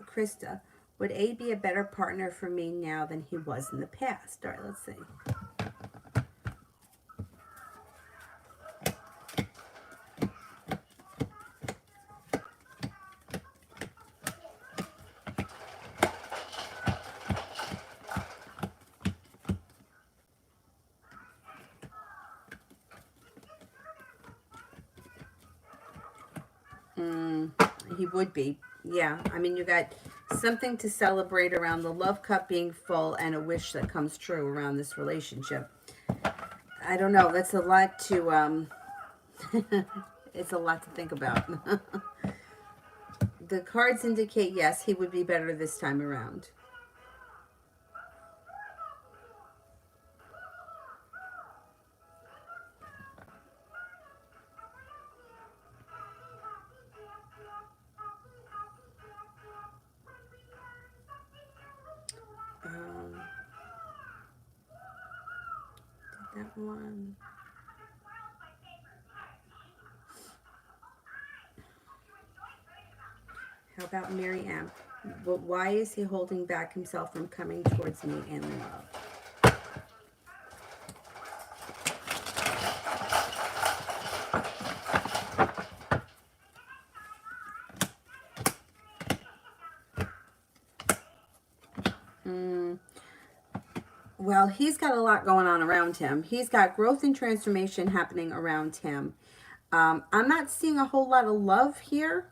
Krista, would A be a better partner for me now than he was in the past? All right, let's see. He would be. Yeah, I mean, you got something to celebrate around the love cup being full and a wish that comes true around this relationship. I don't know. That's a lot to, it's a lot to think about. The cards indicate, yes, he would be better this time around. That one. How about Mary M? But why is he holding back himself from coming towards me in love? Well, he's got a lot going on around him. He's got growth and transformation happening around him. I'm not seeing a whole lot of love here.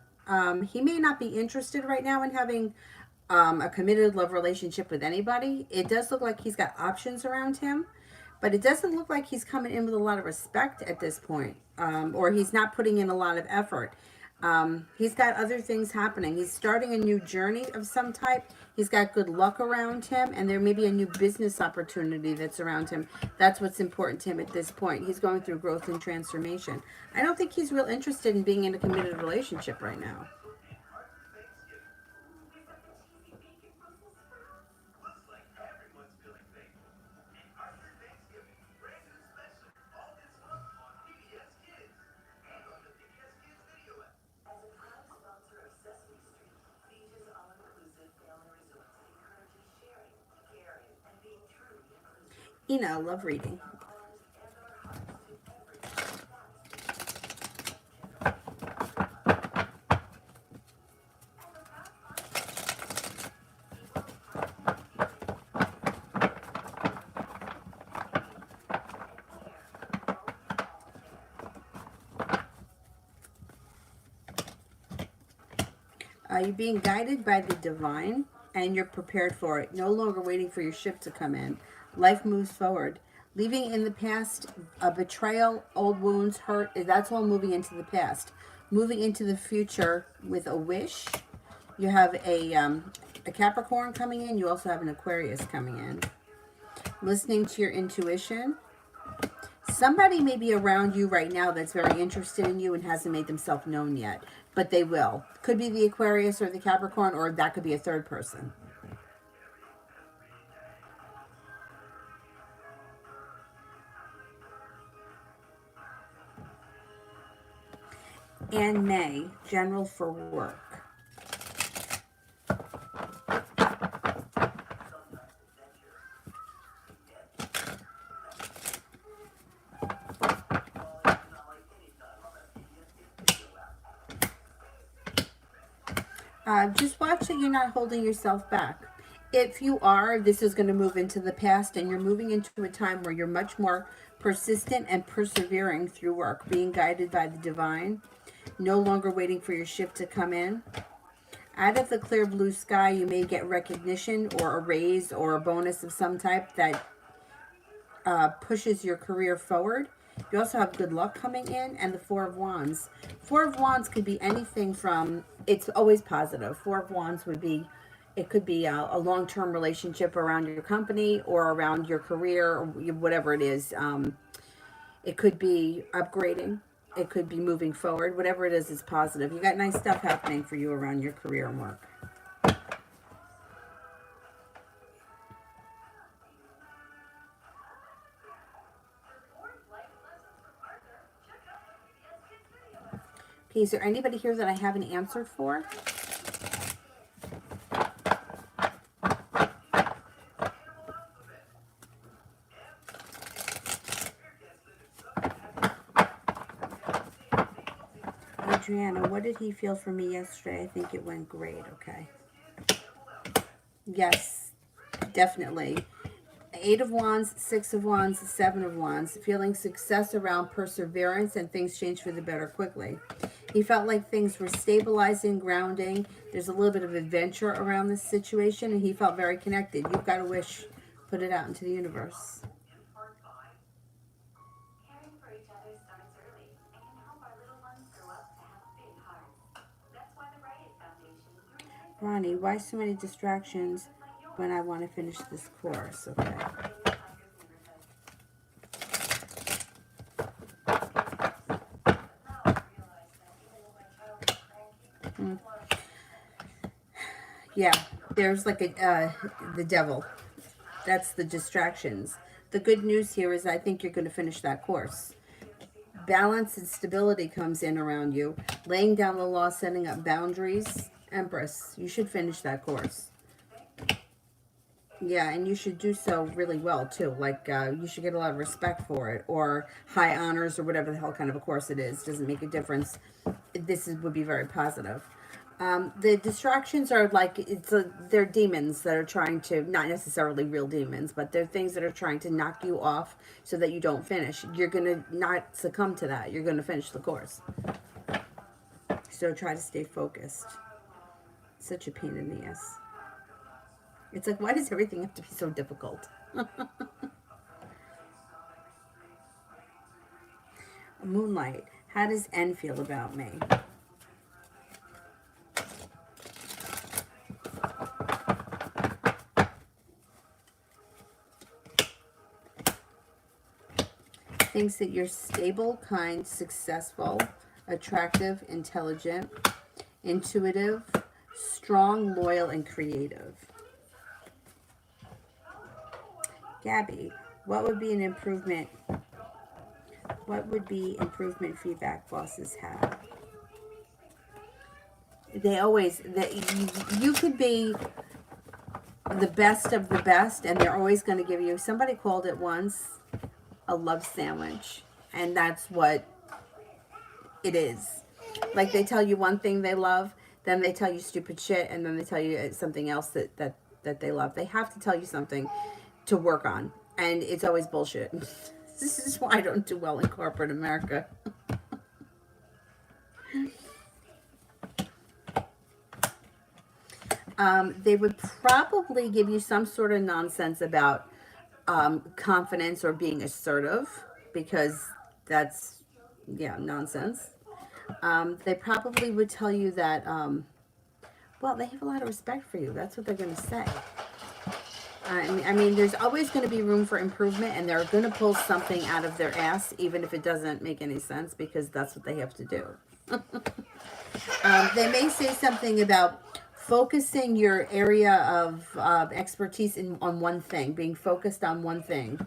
He may not be interested right now in having a committed love relationship with anybody. It does look like he's got options around him, but it doesn't look like he's coming in with a lot of respect at this point, or he's not putting in a lot of effort. He's got other things happening. He's starting a new journey of some type. He's got good luck around him, and there may be a new business opportunity that's around him. That's what's important to him at this point. He's going through growth and transformation. I don't think he's real interested in being in a committed relationship right now. Love reading. You're being guided by the divine, and you're prepared for it. No longer waiting for your ship to come in. Life moves forward. Leaving in the past a betrayal, old wounds, hurt, that's all moving into the past. Moving into the future with a wish. You have a Capricorn coming in. You also have an Aquarius coming in. Listening to your intuition. Somebody may be around you right now that's very interested in you and hasn't made themselves known yet, but they will. Could be the Aquarius or the Capricorn, or that could be a third person. And May, general for work. Just watch that you're not holding yourself back. If you are, this is going to move into the past, and you're moving into a time where you're much more persistent and persevering through work, being guided by the divine, no longer waiting for your shift to come in. Out of the clear blue sky, you may get recognition or a raise or a bonus of some type that pushes your career forward. You also have good luck coming in, and the Four of Wands. Four of Wands could be anything from, it's always positive. Four of Wands would be, it could be a long-term relationship around your company or around your career, or whatever it is. It could be upgrading. It could be moving forward. Whatever it is positive. You got nice stuff happening for you around your career and work. Okay, is there anybody here that I haven't answered for? Adriana, what did he feel for me yesterday? I think it went great. Okay. Yes, definitely. Eight of Wands, Six of Wands, Seven of Wands. Feeling success around perseverance, and things change for the better quickly. He felt like things were stabilizing, grounding. There's a little bit of adventure around this situation, and he felt very connected. You've got a wish. Put it out into the universe. Ronnie, why so many distractions when I want to finish this course? Okay. Yeah, there's like the devil. That's the distractions. The good news here is I think you're going to finish that course. Balance and stability comes in around you. Laying down the law, setting up boundaries. Empress, you should finish that course. Yeah, and you should do so really well, too. Like, you should get a lot of respect for it, or high honors, or whatever the hell kind of a course it is. Doesn't make a difference. Would be very positive. The distractions are like, they're demons that are trying to, not necessarily real demons, but they're things that are trying to knock you off so that you don't finish. You're going to not succumb to that. You're going to finish the course. So try to stay focused. Such a pain in the ass. It's like, why does everything have to be so difficult? Moonlight, how does N feel about me? Thinks that you're stable, kind, successful, attractive, intelligent, intuitive, strong, loyal, and creative. Gabby, what would be an improvement? What would be improvement feedback bosses have? They always, you could be the best of the best, and they're always going to give you, somebody called it once, a love sandwich. And that's what it is. Like, they tell you one thing they love, then they tell you stupid shit, and then they tell you something else that they love. They have to tell you something to work on, and it's always bullshit. This is why I don't do well in corporate America. They would probably give you some sort of nonsense about confidence or being assertive, because that's, yeah, nonsense. They probably would tell you that, well, they have a lot of respect for you. That's what they're going to say. I mean, there's always going to be room for improvement, and they're going to pull something out of their ass, even if it doesn't make any sense, because that's what they have to do. They may say something about focusing your area of expertise on one thing, being focused on one thing.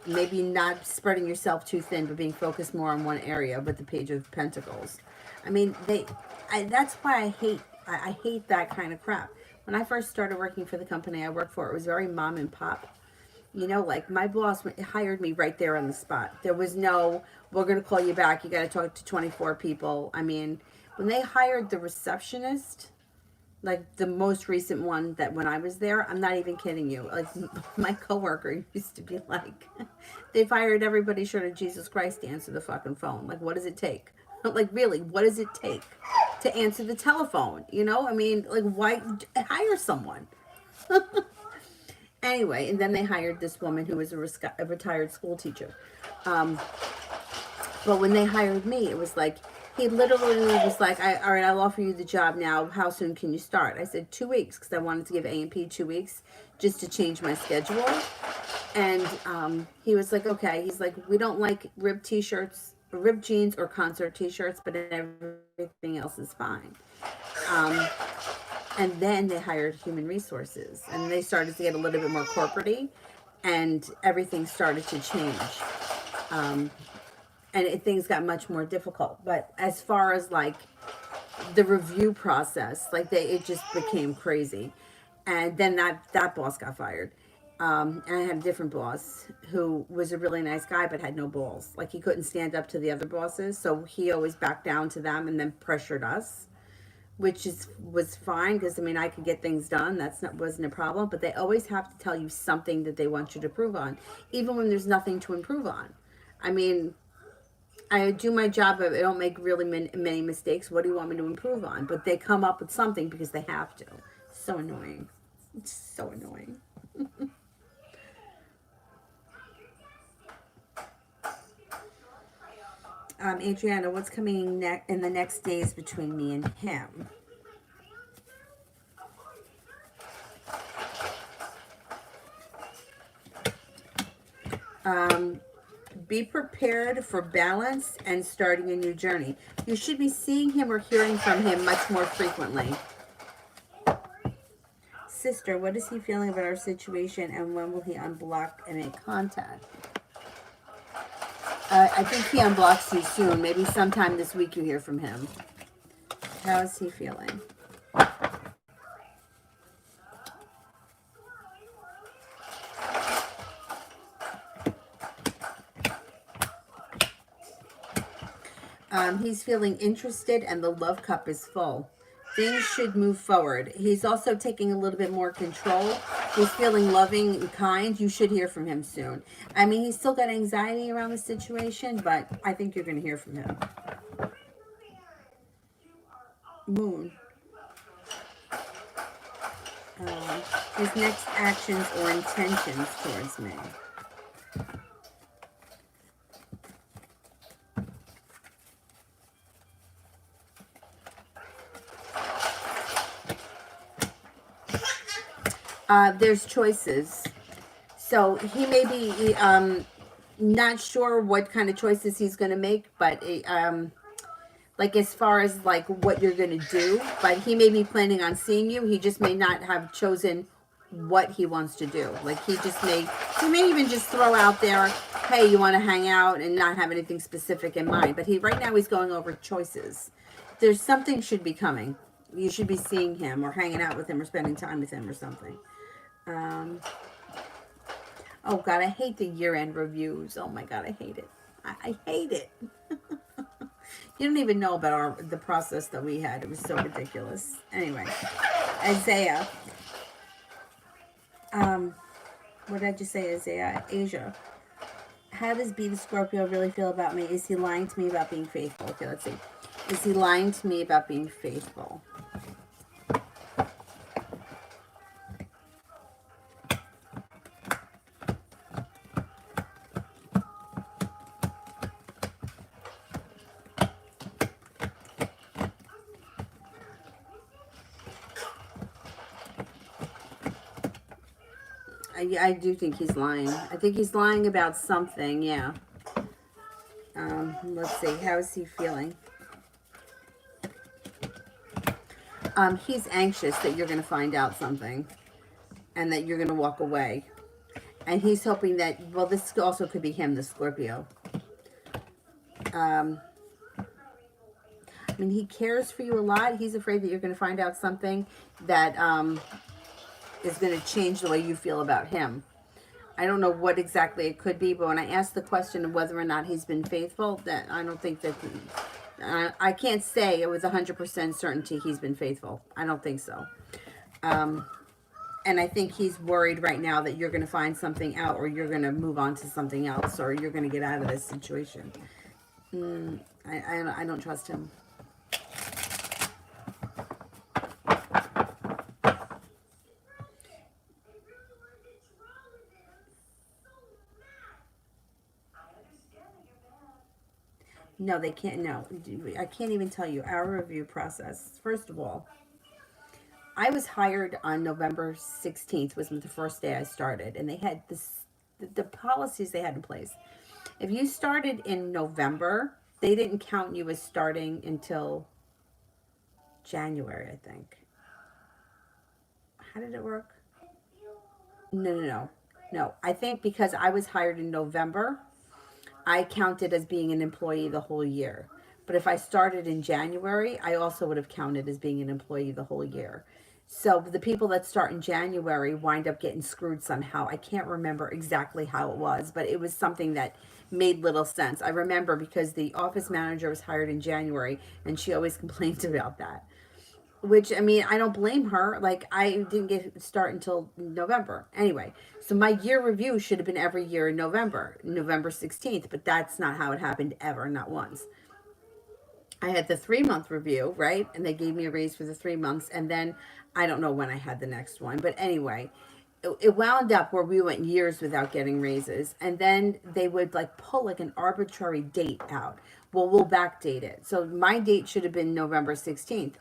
Maybe not spreading yourself too thin, but being focused more on one area with the Page of Pentacles. I mean, that's why I hate that kind of crap. When I first started working for the company I worked for, it was very mom and pop. You know, like, my boss hired me right there on the spot. There was no, we're going to call you back, you got to talk to 24 people. I mean, when they hired the receptionist, Like the most recent one that when I was there, I'm not even kidding you. Like my coworker used to be like, they fired everybody short of Jesus Christ to answer the fucking phone. Like, what does it take? Like, really, what does it take to answer the telephone? You know, I mean, like, why hire someone? Anyway, and then they hired this woman who was a retired school teacher. Um, But when they hired me, it was like, he literally was like, all right, I'll offer you the job now. How soon can you start? I said 2 weeks because I wanted to give A&P 2 weeks just to change my schedule. And he was like, okay. He's like, we don't like ripped t-shirts, ripped jeans or concert t-shirts, but everything else is fine. Um, and then they hired human resources and they started to get a little bit more corporate and everything started to change. Um, things got much more difficult. But as far as like the review process, like it just became crazy. And then that boss got fired. And I had a different boss who was a really nice guy but had no balls. Like he couldn't stand up to the other bosses, so he always backed down to them and then pressured us, which was fine because I mean I could get things done. That's not wasn't a problem. But they always have to tell you something that they want you to improve on, even when there's nothing to improve on. I mean, I do my job, but I don't make really many mistakes. What do you want me to improve on? But they come up with something because they have to. So annoying. It's so annoying. Adriana, what's coming in the next days between me and him? Be prepared for balance and starting a new journey. You should be seeing him or hearing from him much more frequently. Sister, what is he feeling about our situation and when will he unblock and make contact? I think he unblocks you soon. Maybe sometime this week you hear from him. How is he feeling? He's feeling interested and the love cup is full. Things should move forward. He's also taking a little bit more control. He's feeling loving and kind. You should hear from him soon. I mean, he's still got anxiety around the situation, but I think you're going to hear from him. Moon. His next actions or intentions towards me. There's choices. So he may be not sure what kind of choices he's going to make, but like as far as like what you're going to do, but he may be planning on seeing you. He just may not have chosen what he wants to do. Like he may even just throw out there, hey, you want to hang out, and not have anything specific in mind. But right now he's going over choices. There's something should be coming. You should be seeing him or hanging out with him or spending time with him or something. Oh God, I hate the year-end reviews. Oh my God, I hate it. I hate it. You don't even know about the process that we had. It was so ridiculous. Anyway, Isaiah. What did I just say, Isaiah? Asia. How does B the Scorpio really feel about me? Is he lying to me about being faithful? Okay, let's see. Is he lying to me about being faithful? I do think he's lying. I think he's lying about something, yeah. Let's see. How is he feeling? He's anxious that you're going to find out something and that you're going to walk away. And he's hoping that, well, this also could be him, the Scorpio. I mean, he cares for you a lot. He's afraid that you're going to find out something that is going to change the way you feel about him. I don't know what exactly it could be, but when I asked the question of whether or not he's been faithful, that I don't think that I can't say with 100% certainty he's been faithful. I don't think so. Um, and I think he's worried right now that you're going to find something out, or you're going to move on to something else, or you're going to get out of this situation. I don't trust him. No, they can't. No, I can't even tell you our review process. First of all, I was hired on November 16th, was the first day I started, and they had the policies they had in place. If you started in November, they didn't count you as starting until January, I think. How did it work? No. I think because I was hired in November, I counted as being an employee the whole year. But if I started in January, I also would have counted as being an employee the whole year. So the people that start in January wind up getting screwed somehow. I can't remember exactly how it was, but it was something that made little sense. I remember because the office manager was hired in January and she always complained about that. Which, I mean, I don't blame her. Like, I didn't get start until November. Anyway, so my year review should have been every year in November 16th, but that's not how it happened ever, not once. I had the 3 month review, right? And they gave me a raise for the 3 months. And then I don't know when I had the next one. But anyway, it wound up where we went years without getting raises. And then they would like pull like an arbitrary date out. Well, we'll backdate it. So my date should have been November 16th.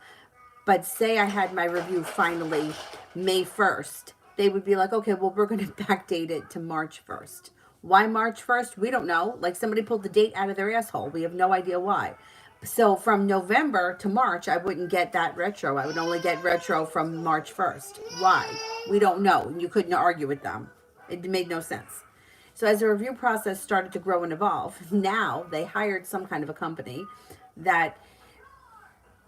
But say I had my review finally May 1st, they would be like, okay, well, we're going to backdate it to March 1st. Why March 1st? We don't know. Like somebody pulled the date out of their asshole. We have no idea why. So from November to March, I wouldn't get that retro. I would only get retro from March 1st. Why? We don't know. You couldn't argue with them. It made no sense. So as the review process started to grow and evolve, now they hired some kind of a company that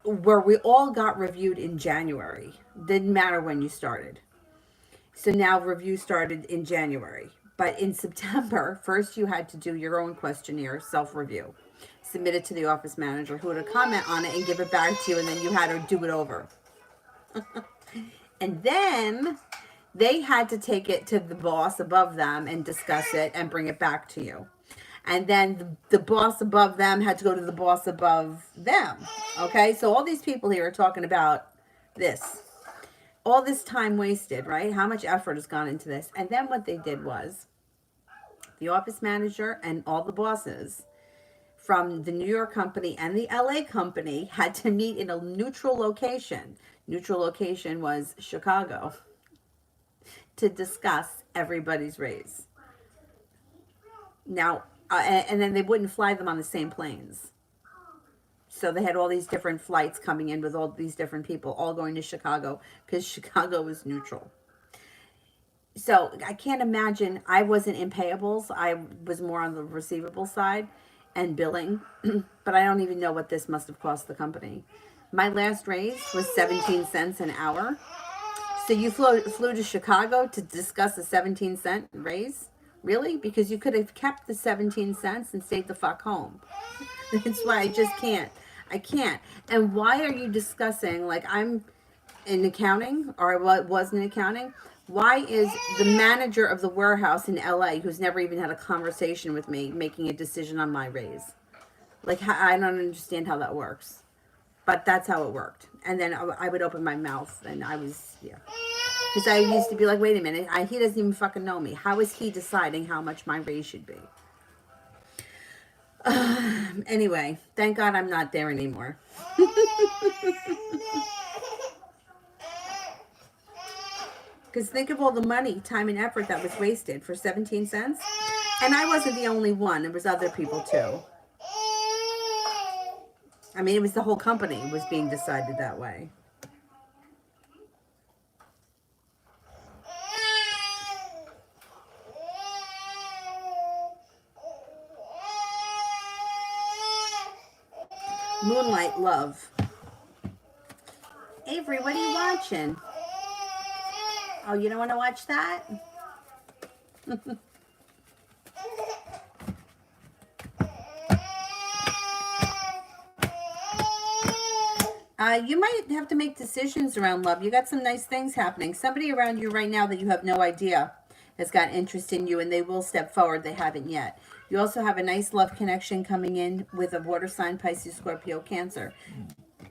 where we all got reviewed in January. Didn't matter when you started. So now review started in January. But in September, first you had to do your own questionnaire, self-review. Submit it to the office manager who would comment on it and give it back to you, and then you had to do it over. And then they had to take it to the boss above them and discuss it and bring it back to you. And then the boss above them had to go to the boss above them. Okay, so all these people here are talking about this. All this time wasted, right? How much effort has gone into this? And then what they did was the office manager and all the bosses from the New York company and the LA company had to meet in a neutral location. Neutral location was Chicago to discuss everybody's raise. Now, and then they wouldn't fly them on the same planes. So they had all these different flights coming in with all these different people all going to Chicago because Chicago was neutral. So I can't imagine. I wasn't in payables. I was more on the receivable side and billing. But I don't even know what this must have cost the company. My last raise was 17 cents an hour. So you flew to Chicago to discuss a 17-cent raise? Really? Because you could have kept the 17 cents and stayed the fuck home. That's why I just can't. I can't. And why are you discussing, like I'm in accounting, or I was in accounting, why is the manager of the warehouse in LA, who's never even had a conversation with me, making a decision on my raise? Like, I don't understand how that works. But that's how it worked. And then I would open my mouth, and I was, yeah. Because I used to be like, wait a minute, he doesn't even fucking know me. How is he deciding how much my raise should be? Anyway, thank God I'm not there anymore. Because think of all the money, time, and effort that was wasted for 17 cents. And I wasn't the only one. There was other people too. I mean, it was the whole company was being decided that way. Moonlight Love. Avery, what are you watching? Oh, you don't want to watch that? You might have to make decisions around love. You got some nice things happening. Somebody around you right now that you have no idea has got interest in you, and they will step forward. They haven't yet. You also have a nice love connection coming in with a water sign, Pisces, Scorpio, Cancer.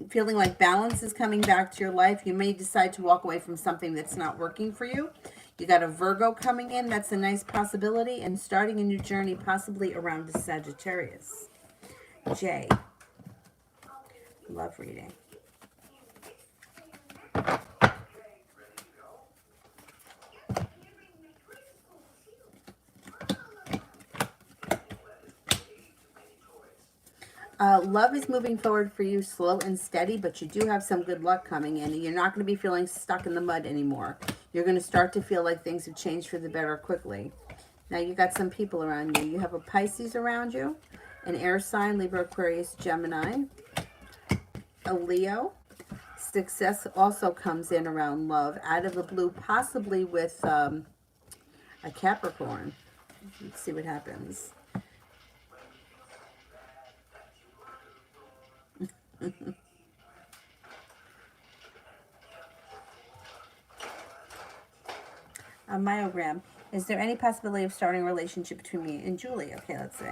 Feeling like balance is coming back to your life. You may decide to walk away from something that's not working for you. You got a Virgo coming in. That's a nice possibility. And starting a new journey, possibly around a Sagittarius. J. Love reading. Love is moving forward for you, slow and steady, but you do have some good luck coming in. And you're not going to be feeling stuck in the mud anymore. You're going to start to feel like things have changed for the better quickly. Now you got some people around you. You have a Pisces around you, an air sign, Libra, Aquarius, Gemini, a Leo. Success also comes in around love, out of the blue, possibly with a Capricorn. Let's see what happens. A myogram. Is there any possibility of starting a relationship between me and Julie? Okay, let's see.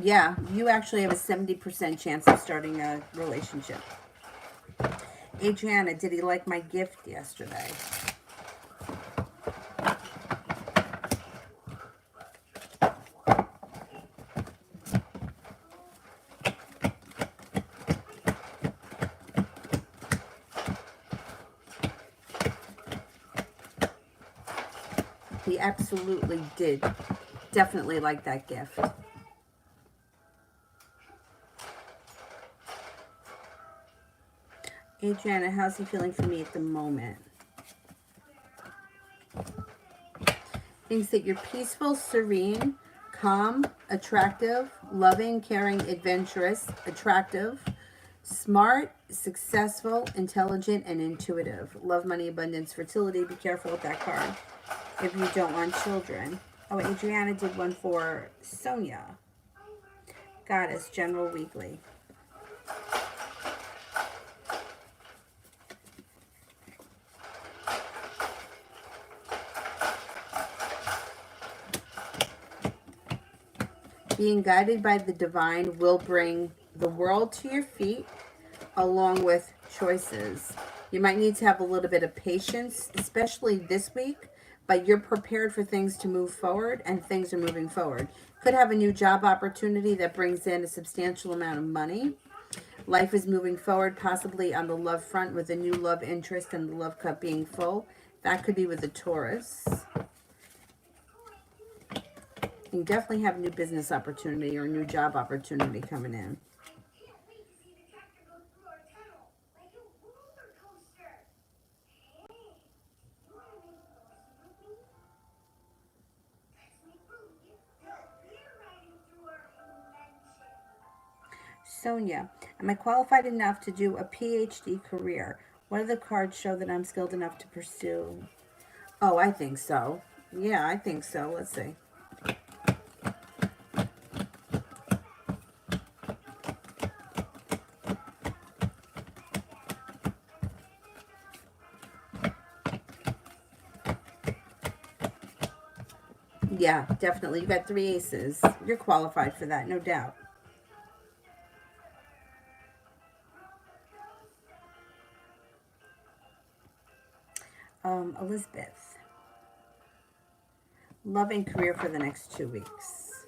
Yeah, you actually have a 70% chance of starting a relationship. Adriana, did he like my gift yesterday? He absolutely did. Definitely like that gift. Adriana, how's he feeling for me at the moment? Thinks that you're peaceful, serene, calm, attractive, loving, caring, adventurous, attractive, smart, successful, intelligent, and intuitive. Love, money, abundance, fertility. Be careful with that card if you don't want children. Oh, Adriana did one for Sonia. Goddess, General Weekly. Being guided by the divine will bring the world to your feet along with choices. You might need to have a little bit of patience, especially this week, but you're prepared for things to move forward, and things are moving forward. Could have a new job opportunity that brings in a substantial amount of money. Life is moving forward, possibly on the love front with a new love interest and the love cup being full. That could be with a Taurus. You definitely have a new business opportunity or a new job opportunity coming in. Sonia, am I qualified enough to do a PhD career? What do the cards show that I'm skilled enough to pursue? Oh, I think so. Yeah, I think so. Let's see. Yeah, definitely. You got 3 aces. You're qualified for that, no doubt. Elizabeth. Love and career for the next 2 weeks.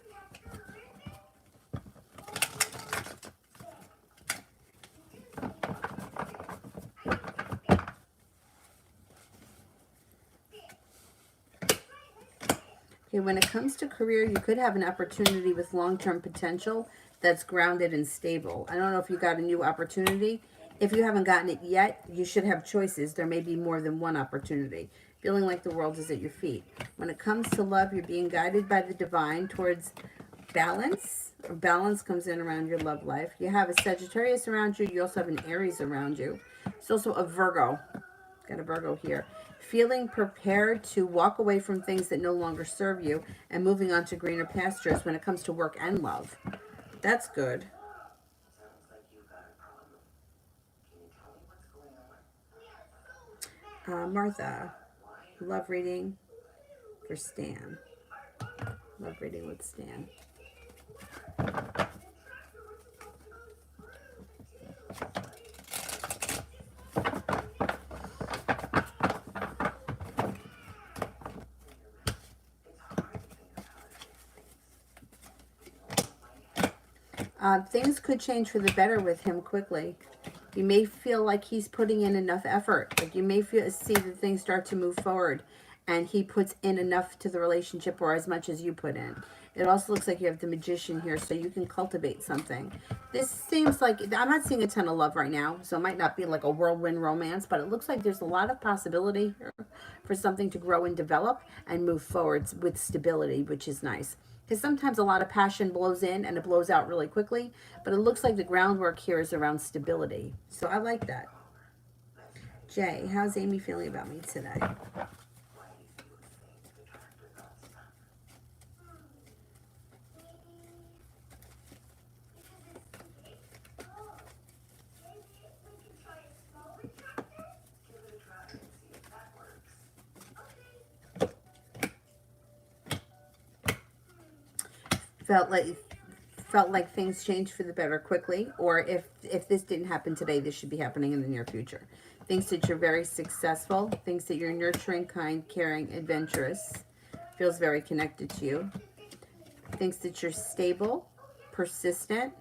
Okay, when it comes to career, you could have an opportunity with long-term potential that's grounded and stable. I don't know if you got a new opportunity. If you haven't gotten it yet, you should have choices. There may be more than one opportunity. Feeling like the world is at your feet. When it comes to love, you're being guided by the divine towards balance, Balance comes in around your love life. You have a Sagittarius around you. You also have an Aries around you. It's also a Virgo. Got a Virgo here. Feeling prepared to walk away from things that no longer serve you and moving on to greener pastures when it comes to work and love. That's good. Martha, love reading for Stan. Love reading with Stan. Things could change for the better with him quickly. You may feel like he's putting in enough effort. Like you may see that things start to move forward and he puts in enough to the relationship or as much as you put in. It also looks like you have the Magician here, so you can cultivate something. This seems like, I'm not seeing a ton of love right now, so it might not be like a whirlwind romance, but it looks like there's a lot of possibility here for something to grow and develop and move forward with stability, which is nice. Because sometimes a lot of passion blows in and it blows out really quickly, but it looks like the groundwork here is around stability. So I like that. Jay, how's Amy feeling about me today? Felt like things changed for the better quickly, or if this didn't happen today, this should be happening in the near future. Thinks that you're very successful, thinks that you're nurturing, kind, caring, adventurous, feels very connected to you, thinks that you're stable, persistent,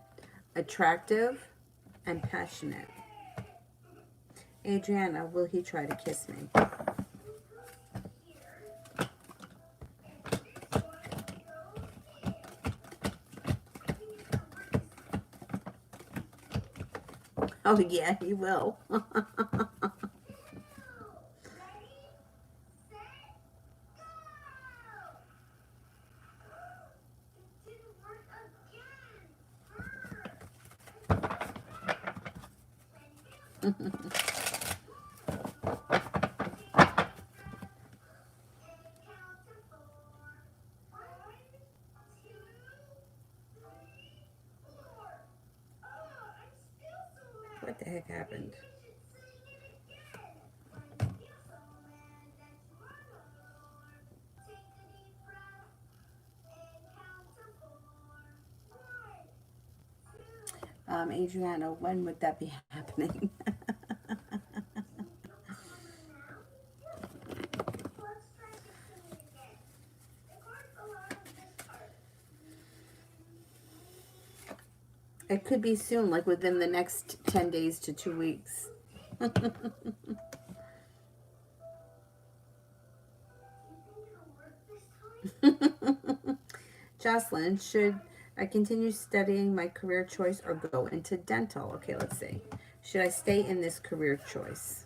attractive, and passionate. Adriana, will he try to kiss me? Oh, yeah, he will. What the heck happened? Adriana, when would that be happening? It could be soon, like within the next 10 days to 2 weeks. Jocelyn, should I continue studying my career choice or go into dental? Okay, let's see. Should I stay in this career choice?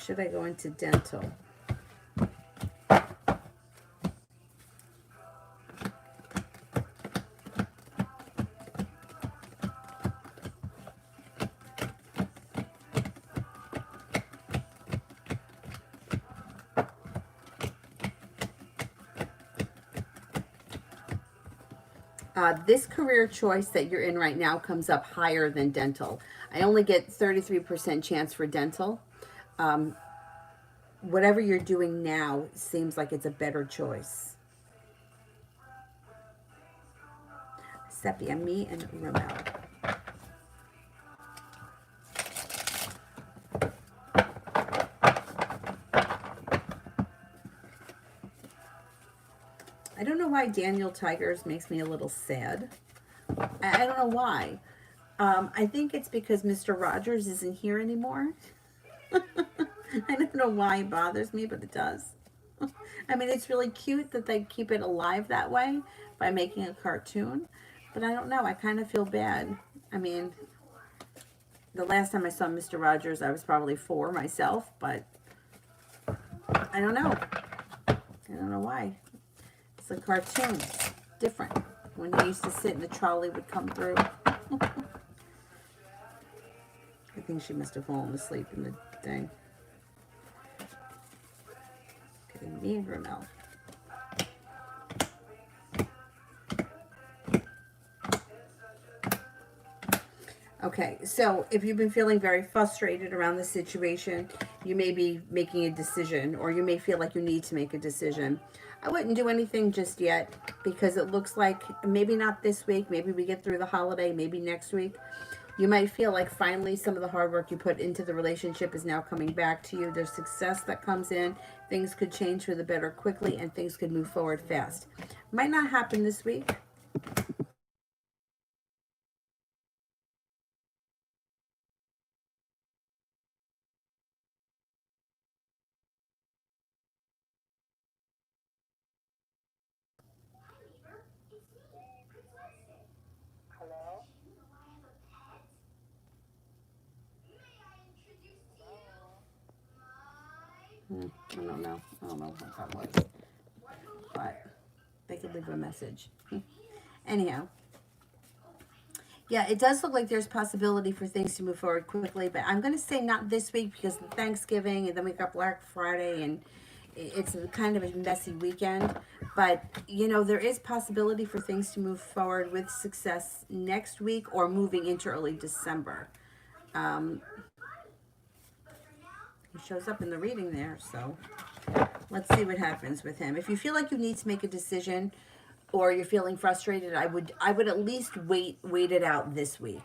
Should I go into dental? This career choice that you're in right now comes up higher than dental. I only get 33% chance for dental. Whatever you're doing now seems like it's a better choice. Sepia, me and Ramel. I don't know why Daniel Tigers makes me a little sad. I don't know why. I think it's because Mr. Rogers isn't here anymore. know why it bothers me, but it does. I mean, it's really cute that they keep it alive that way by making a cartoon, but I don't know. I kind of feel bad. I mean, the last time I saw Mr. Rogers, I was probably 4 myself, but I don't know. I don't know why. It's a cartoon. It's different. When he used to sit and the trolley would come through. I think she must have fallen asleep in the thing. Getting me and Ramel. Okay, so if you've been feeling very frustrated around the situation, you may be making a decision, or you may feel like you need to make a decision. I wouldn't do anything just yet, because it looks like maybe not this week, maybe we get through the holiday, maybe next week. You might feel like finally some of the hard work you put into the relationship is now coming back to you. There's success that comes in. Things could change for the better quickly, and things could move forward fast. Might not happen this week. I don't know. I don't know what that was. But they could leave a message. Anyhow. Yeah, it does look like there's possibility for things to move forward quickly, but I'm going to say not this week because of Thanksgiving, and then we got Black Friday, and it's kind of a messy weekend. But, you know, there is possibility for things to move forward with success next week or moving into early December. Um, he shows up in the reading there, so let's see what happens with him. If you feel like you need to make a decision or you're feeling frustrated, I would at least wait it out this week.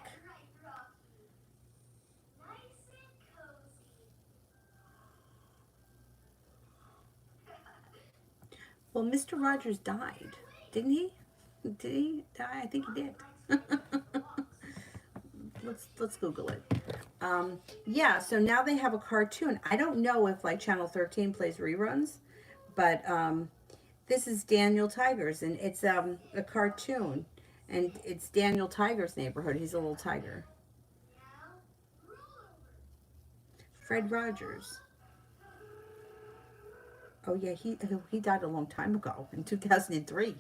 Well, Mr. Rogers died, didn't he? Did he die? I think he did. let's Google it. Yeah, so now they have a cartoon. I don't know if like Channel 13 plays reruns, but this is Daniel Tigers, and it's a cartoon, and it's Daniel Tiger's neighborhood. He's a little tiger. Fred Rogers. Oh yeah, he died a long time ago in 2003.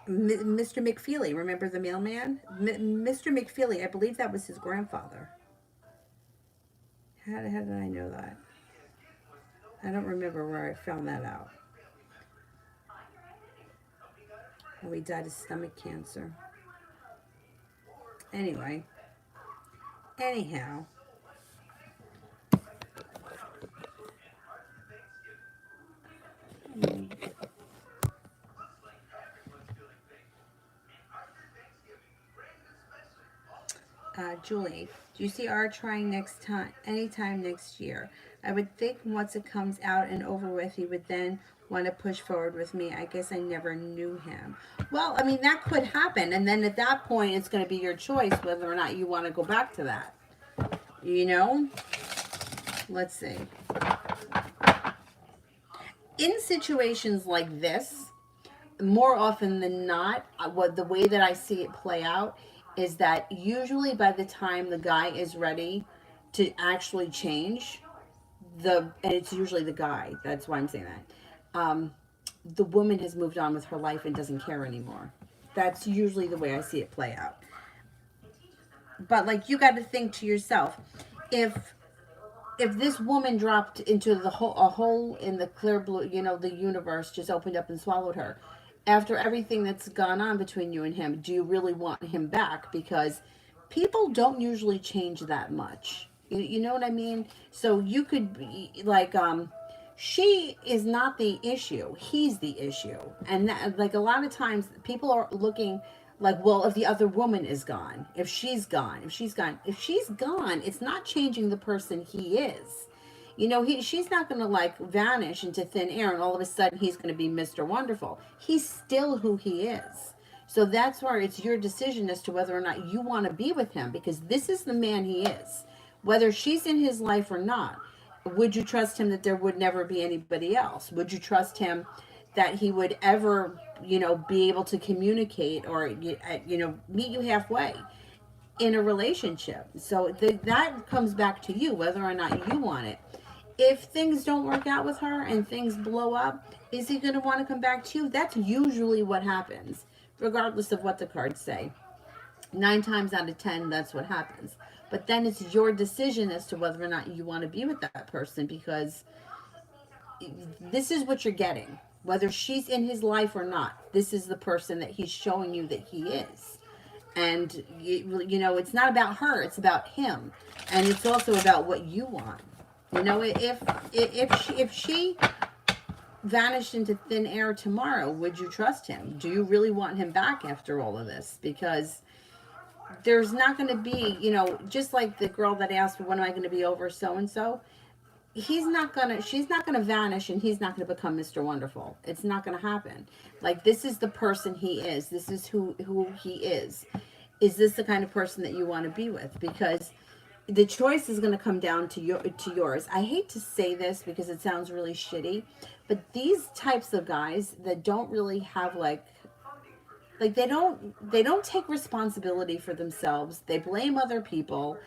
Mr. McFeely, remember the mailman? Mr. McFeely, I believe that was his grandfather. How did I know that? I don't remember where I found that out. Oh, he died of stomach cancer. Anyway. Anyhow. Julie, do you see our trying next time, anytime next year? I would think once it comes out and over with, he would then want to push forward with me. I guess I never knew him. Well, I mean, that could happen. And then at that point, it's going to be your choice whether or not you want to go back to that. You know? Let's see. In situations like this, more often than not, what the way that I see it play out is that usually by the time the guy is ready to actually change, and it's usually the guy. That's why I'm saying that. The woman has moved on with her life and doesn't care anymore. That's usually the way I see it play out. But like, you got to think to yourself, if this woman dropped into a hole in the clear blue, you know, the universe just opened up and swallowed her. After everything that's gone on between you and him, do you really want him back? Because people don't usually change that much. You know what I mean? So you could be like, she is not the issue. He's the issue. And that, like, a lot of times people are looking like, well, if the other woman is gone, if she's gone, it's not changing the person he is. You know, she's not going to like vanish into thin air and all of a sudden he's going to be Mr. Wonderful. He's still who he is. So that's where it's your decision as to whether or not you want to be with him, because this is the man he is. Whether she's in his life or not, would you trust him that there would never be anybody else? Would you trust him that he would ever, be able to communicate or, meet you halfway in a relationship? So that comes back to you, whether or not you want it. If things don't work out with her and things blow up, is he going to want to come back to you? That's usually what happens, regardless of what the cards say. 9 times out of 10, that's what happens. But then it's your decision as to whether or not you want to be with that person, because this is what you're getting. Whether she's in his life or not, this is the person that he's showing you that he is. And, it's not about her, it's about him. And it's also about what you want. If she vanished into thin air tomorrow, would you trust him? Do you really want him back after all of this? Because there's not going to be, just like the girl that asked, when am I going to be over so and so? She's not gonna vanish, and he's not gonna become Mr. Wonderful. It's not gonna happen. Like, this is the person he is. This is who he is. Is this the kind of person that you want to be with? Because the choice is going to come down to yours. I hate to say this because it sounds really shitty, but these types of guys that don't really have they don't take responsibility for themselves. They blame other people.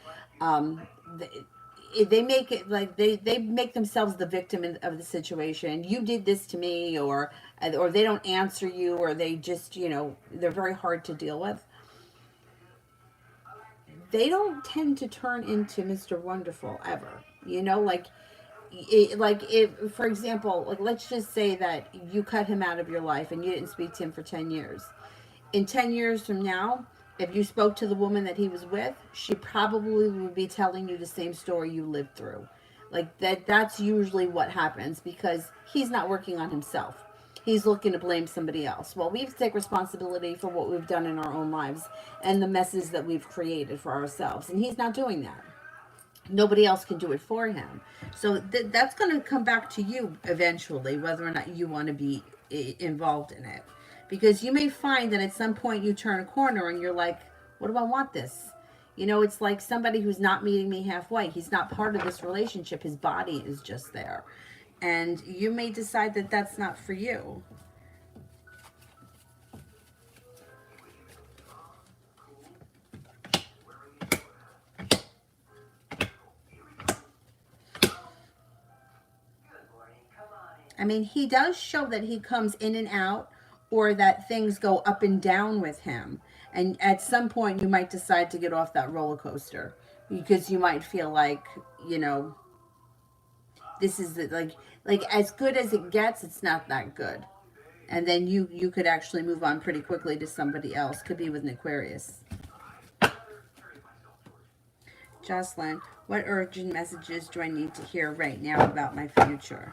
They make it like they make themselves the victim of the situation. You did this to me, or they don't answer you, or they just, they're very hard to deal with. They don't tend to turn into Mr. Wonderful ever. If, for example, like, let's just say that you cut him out of your life and you didn't speak to him for 10 years. In 10 years from now, if you spoke to the woman that he was with, she probably would be telling you the same story you lived through. Like, that's usually what happens, because he's not working on himself. He's looking to blame somebody else. Well, we have to take responsibility for what we've done in our own lives and the messes that we've created for ourselves. And he's not doing that. Nobody else can do it for him. So that's going to come back to you eventually, whether or not you want to be involved in it. Because you may find that at some point you turn a corner and you're like, what do I want this? It's like somebody who's not meeting me halfway. He's not part of this relationship. His body is just there. And you may decide that that's not for you. I mean, he does show that he comes in and out, or that things go up and down with him. And at some point, you might decide to get off that roller coaster, because you might feel like, this is like as good as it gets, it's not that good. And then you could actually move on pretty quickly to somebody else. Could be with an Aquarius. Jocelyn, what urgent messages do I need to hear right now about my future?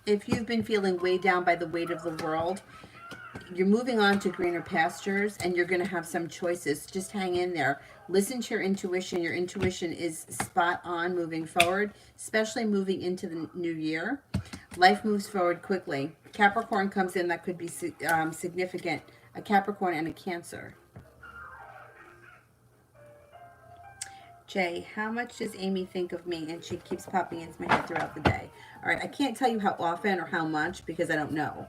If you've been feeling weighed down by the weight of the world, you're moving on to greener pastures, and you're going to have some choices. Just hang in there. Listen to your intuition. Your intuition is spot on moving forward, especially moving into the new year. Life moves forward quickly. Capricorn comes in, that could be significant. A Capricorn and a Cancer. Jay, how much does Amy think of me? And she keeps popping into my head throughout the day. All right, I can't tell you how often or how much, because I don't know.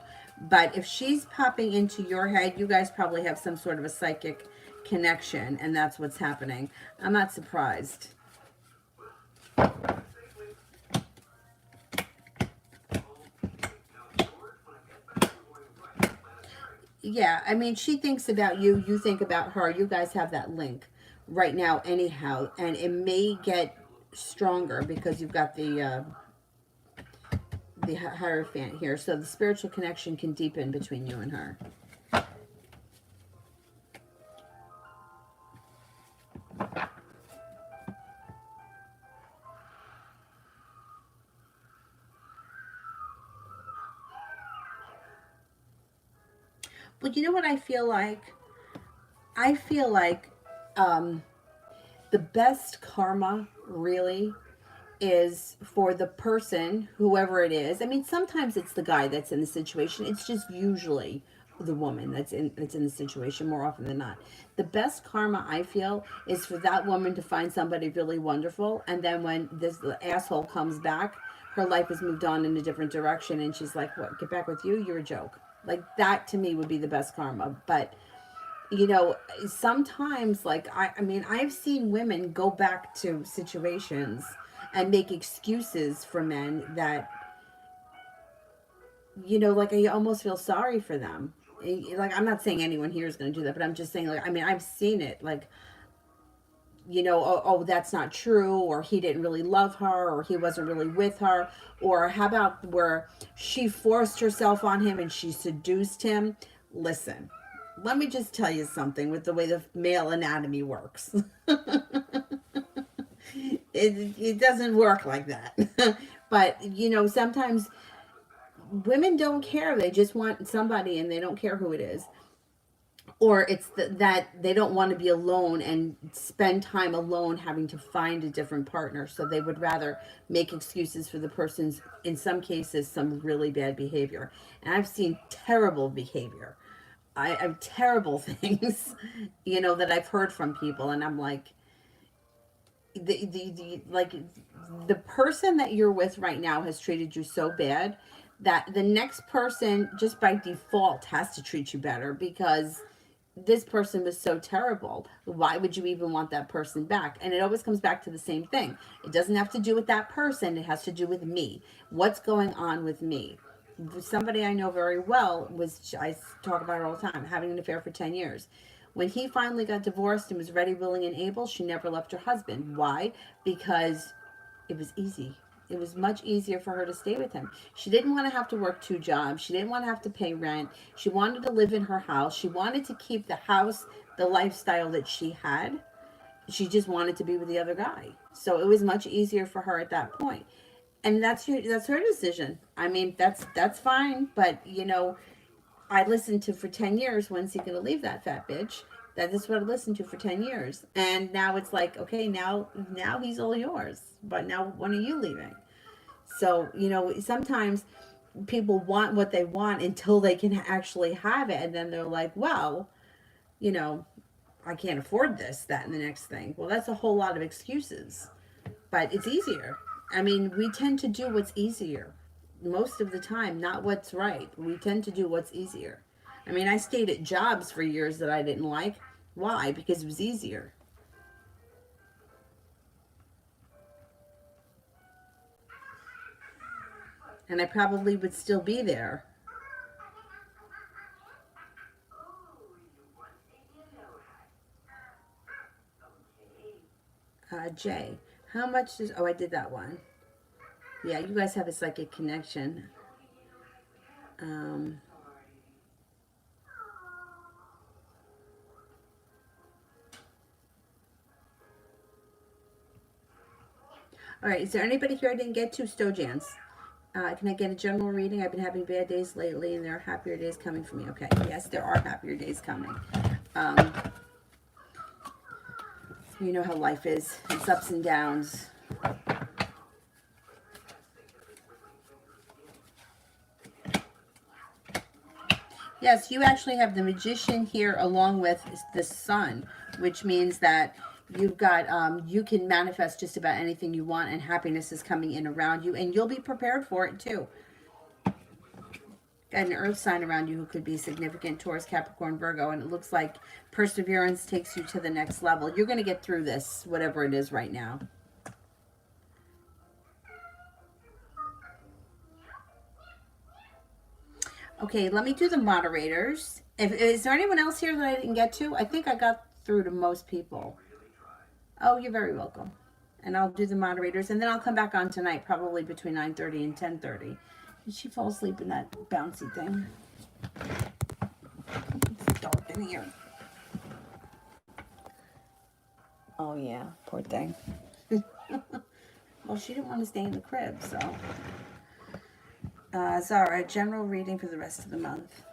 But if she's popping into your head, you guys probably have some sort of a psychic connection, and that's what's happening. I'm not surprised. Yeah, I mean, she thinks about you, you think about her. You guys have that link right now anyhow, and it may get stronger because you've got the Hierophant here, so the spiritual connection can deepen between you and her. But you know what I feel like? I feel like The best karma really is for the person, whoever it is. I mean, sometimes it's the guy that's in the situation. It's just usually the woman that's in the situation more often than not. The best karma I feel is for that woman to find somebody really wonderful, and then when this asshole comes back, her life has moved on in a different direction, and she's like, "What? Get back with you? You're a joke." Like that to me would be the best karma. But sometimes like I mean, I've seen women go back to situations and make excuses for men that, like I almost feel sorry for them. Like, I'm not saying anyone here is going to do that, but I'm just saying, like, I mean, I've seen it, like, oh, that's not true, or he didn't really love her, or he wasn't really with her, or how about where she forced herself on him and she seduced him. Listen, let me just tell you something with the way the male anatomy works. It doesn't work like that. But sometimes women don't care. They just want somebody and they don't care who it is. Or it's that they don't want to be alone and spend time alone having to find a different partner. So they would rather make excuses for the person's, in some cases, some really bad behavior. And I've seen terrible behavior. I've terrible things, that I've heard from people. And I'm like, like the person that you're with right now has treated you so bad that the next person just by default has to treat you better because this person was so terrible. Why would you even want that person back? And it always comes back to the same thing. It doesn't have to do with that person. It has to do with me. What's going on with me? Somebody I know very well I talk about her all the time, having an affair for 10 years. When he finally got divorced and was ready, willing, and able, she never left her husband. Why? Because it was easy. It was much easier for her to stay with him. She didn't want to have to work 2 jobs. She didn't want to have to pay rent. She wanted to live in her house. She wanted to keep the house, the lifestyle that she had. She just wanted to be with the other guy. So it was much easier for her at that point. And that's her decision. I mean, that's fine, but I listened to for 10 years, when's he going to leave that fat bitch? That is what I listened to for 10 years. And now it's like, okay, now he's all yours. But now when are you leaving? So, sometimes people want what they want until they can actually have it. And then they're like, well, you know, I can't afford this, that, and the next thing. Well, that's a whole lot of excuses. But it's easier. I mean, we tend to do what's easier most of the time, not what's right. We tend to do what's easier. I mean, I stayed at jobs for years that I didn't like. Why? Because it was easier. And I probably would still be there. Jay, how much does... Oh, I did that one. Yeah, you guys have a psychic connection. Um, all right, is there anybody here I didn't get to? Stojans. Can I get a general reading? I've been having bad days lately, and there are happier days coming for me. Okay, yes, there are happier days coming. Um, you know how life is. It's ups and downs. Yes, you actually have the Magician here along with the Sun, which means that you've got, you can manifest just about anything you want, and happiness is coming in around you, and you'll be prepared for it too. Got an earth sign around you who could be significant: Taurus, Capricorn, Virgo, and it looks like perseverance takes you to the next level. You're going to get through this, whatever it is right now. Okay, let me do the moderators. Is there anyone else here that I didn't get to? I think I got through to most people. Oh, you're very welcome. And I'll do the moderators, and then I'll come back on tonight, probably between 9:30 and 10:30. Did she fall asleep in that bouncy thing? It's dark in here. Oh, yeah, poor thing. Well, she didn't want to stay in the crib, so. Zara, general reading for the rest of the month.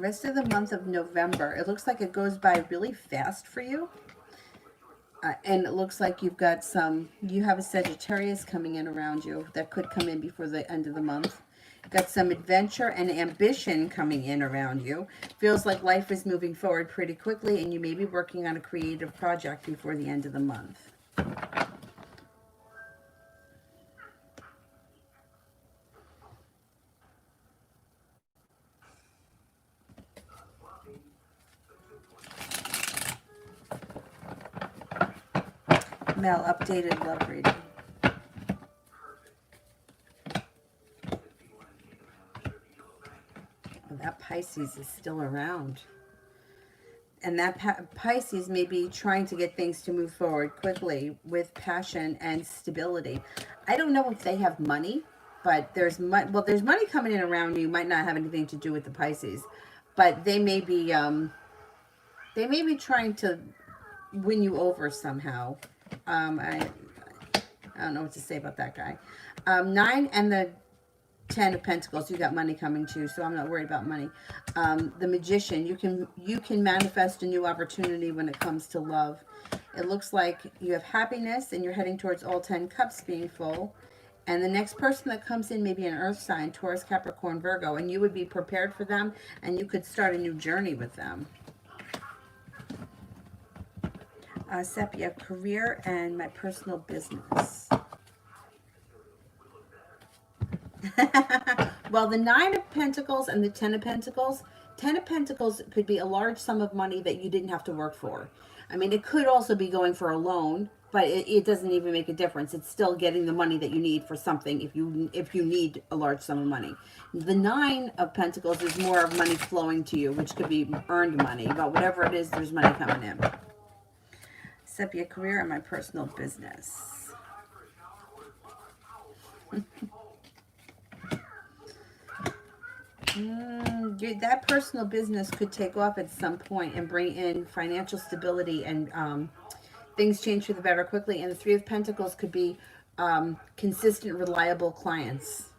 Rest of the month of November, it looks like it goes by really fast for you. And it looks like you have a Sagittarius coming in around you that could come in before the end of the month. Got some adventure and ambition coming in around you. Feels like life is moving forward pretty quickly, and you may be working on a creative project before the end of the month. Mel, updated love reading. Oh, that Pisces is still around. And that Pisces may be trying to get things to move forward quickly with passion and stability. I don't know if they have money, but there's money coming in around you. Might not have anything to do with the Pisces, but they may be trying to win you over somehow. I don't know what to say about that guy. 9 and the 10 of Pentacles, you got money coming too, so I'm not worried about money. The Magician, you can manifest a new opportunity when it comes to love. It looks like you have happiness and you're heading towards all 10 cups being full. And the next person that comes in may be an earth sign, Taurus, Capricorn, Virgo, and you would be prepared for them and you could start a new journey with them. Sepia, career and my personal business. Well, the 9 of Pentacles and the 10 of Pentacles. 10 of Pentacles could be a large sum of money that you didn't have to work for. I mean, it could also be going for a loan, but it doesn't even make a difference. It's still getting the money that you need for something if you need a large sum of money. The 9 of Pentacles is more of money flowing to you, which could be earned money, but whatever it is, there's money coming in. Sepia, career and my personal business. That personal business could take off at some point and bring in financial stability, and things change for the better quickly. And the 3 of Pentacles could be consistent, reliable clients.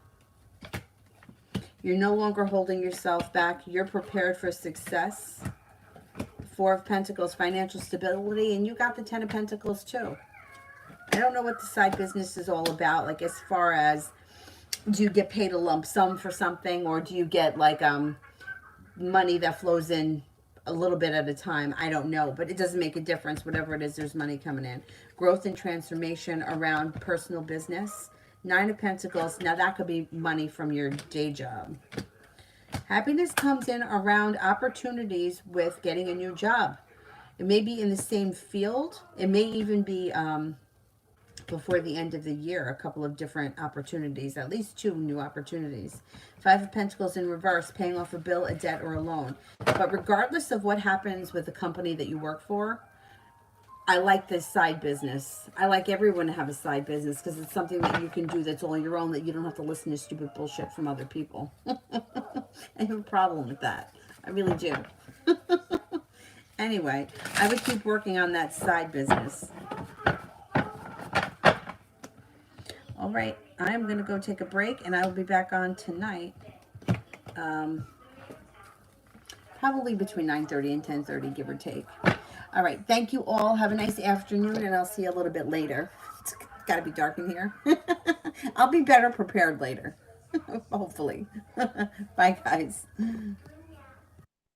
You're no longer holding yourself back. You're prepared for success. 4 of Pentacles, financial stability, and you got the 10 of Pentacles too. I don't know what the side business is all about, like as far as, do you get paid a lump sum for something, or do you get like money that flows in a little bit at a time? I don't know, but it doesn't make a difference. Whatever it is, there's money coming in. Growth and transformation around personal business. 9 of Pentacles, now that could be money from your day job. Happiness comes in around opportunities with getting a new job. It may be in the same field. It may even be before the end of the year, a couple of different opportunities, at least 2 new opportunities. 5 of Pentacles in reverse, paying off a bill, a debt, or a loan. But regardless of what happens with the company that you work for, I like this side business. I like everyone to have a side business because it's something that you can do that's all your own, that you don't have to listen to stupid bullshit from other people. I have a problem with that. I really do. Anyway, I would keep working on that side business. All right, I'm going to go take a break, and I will be back on tonight. Probably between 9:30 and 10:30, give or take. All right, thank you all. Have a nice afternoon, and I'll see you a little bit later. It's got to be dark in here. I'll be better prepared later, hopefully. Bye, guys.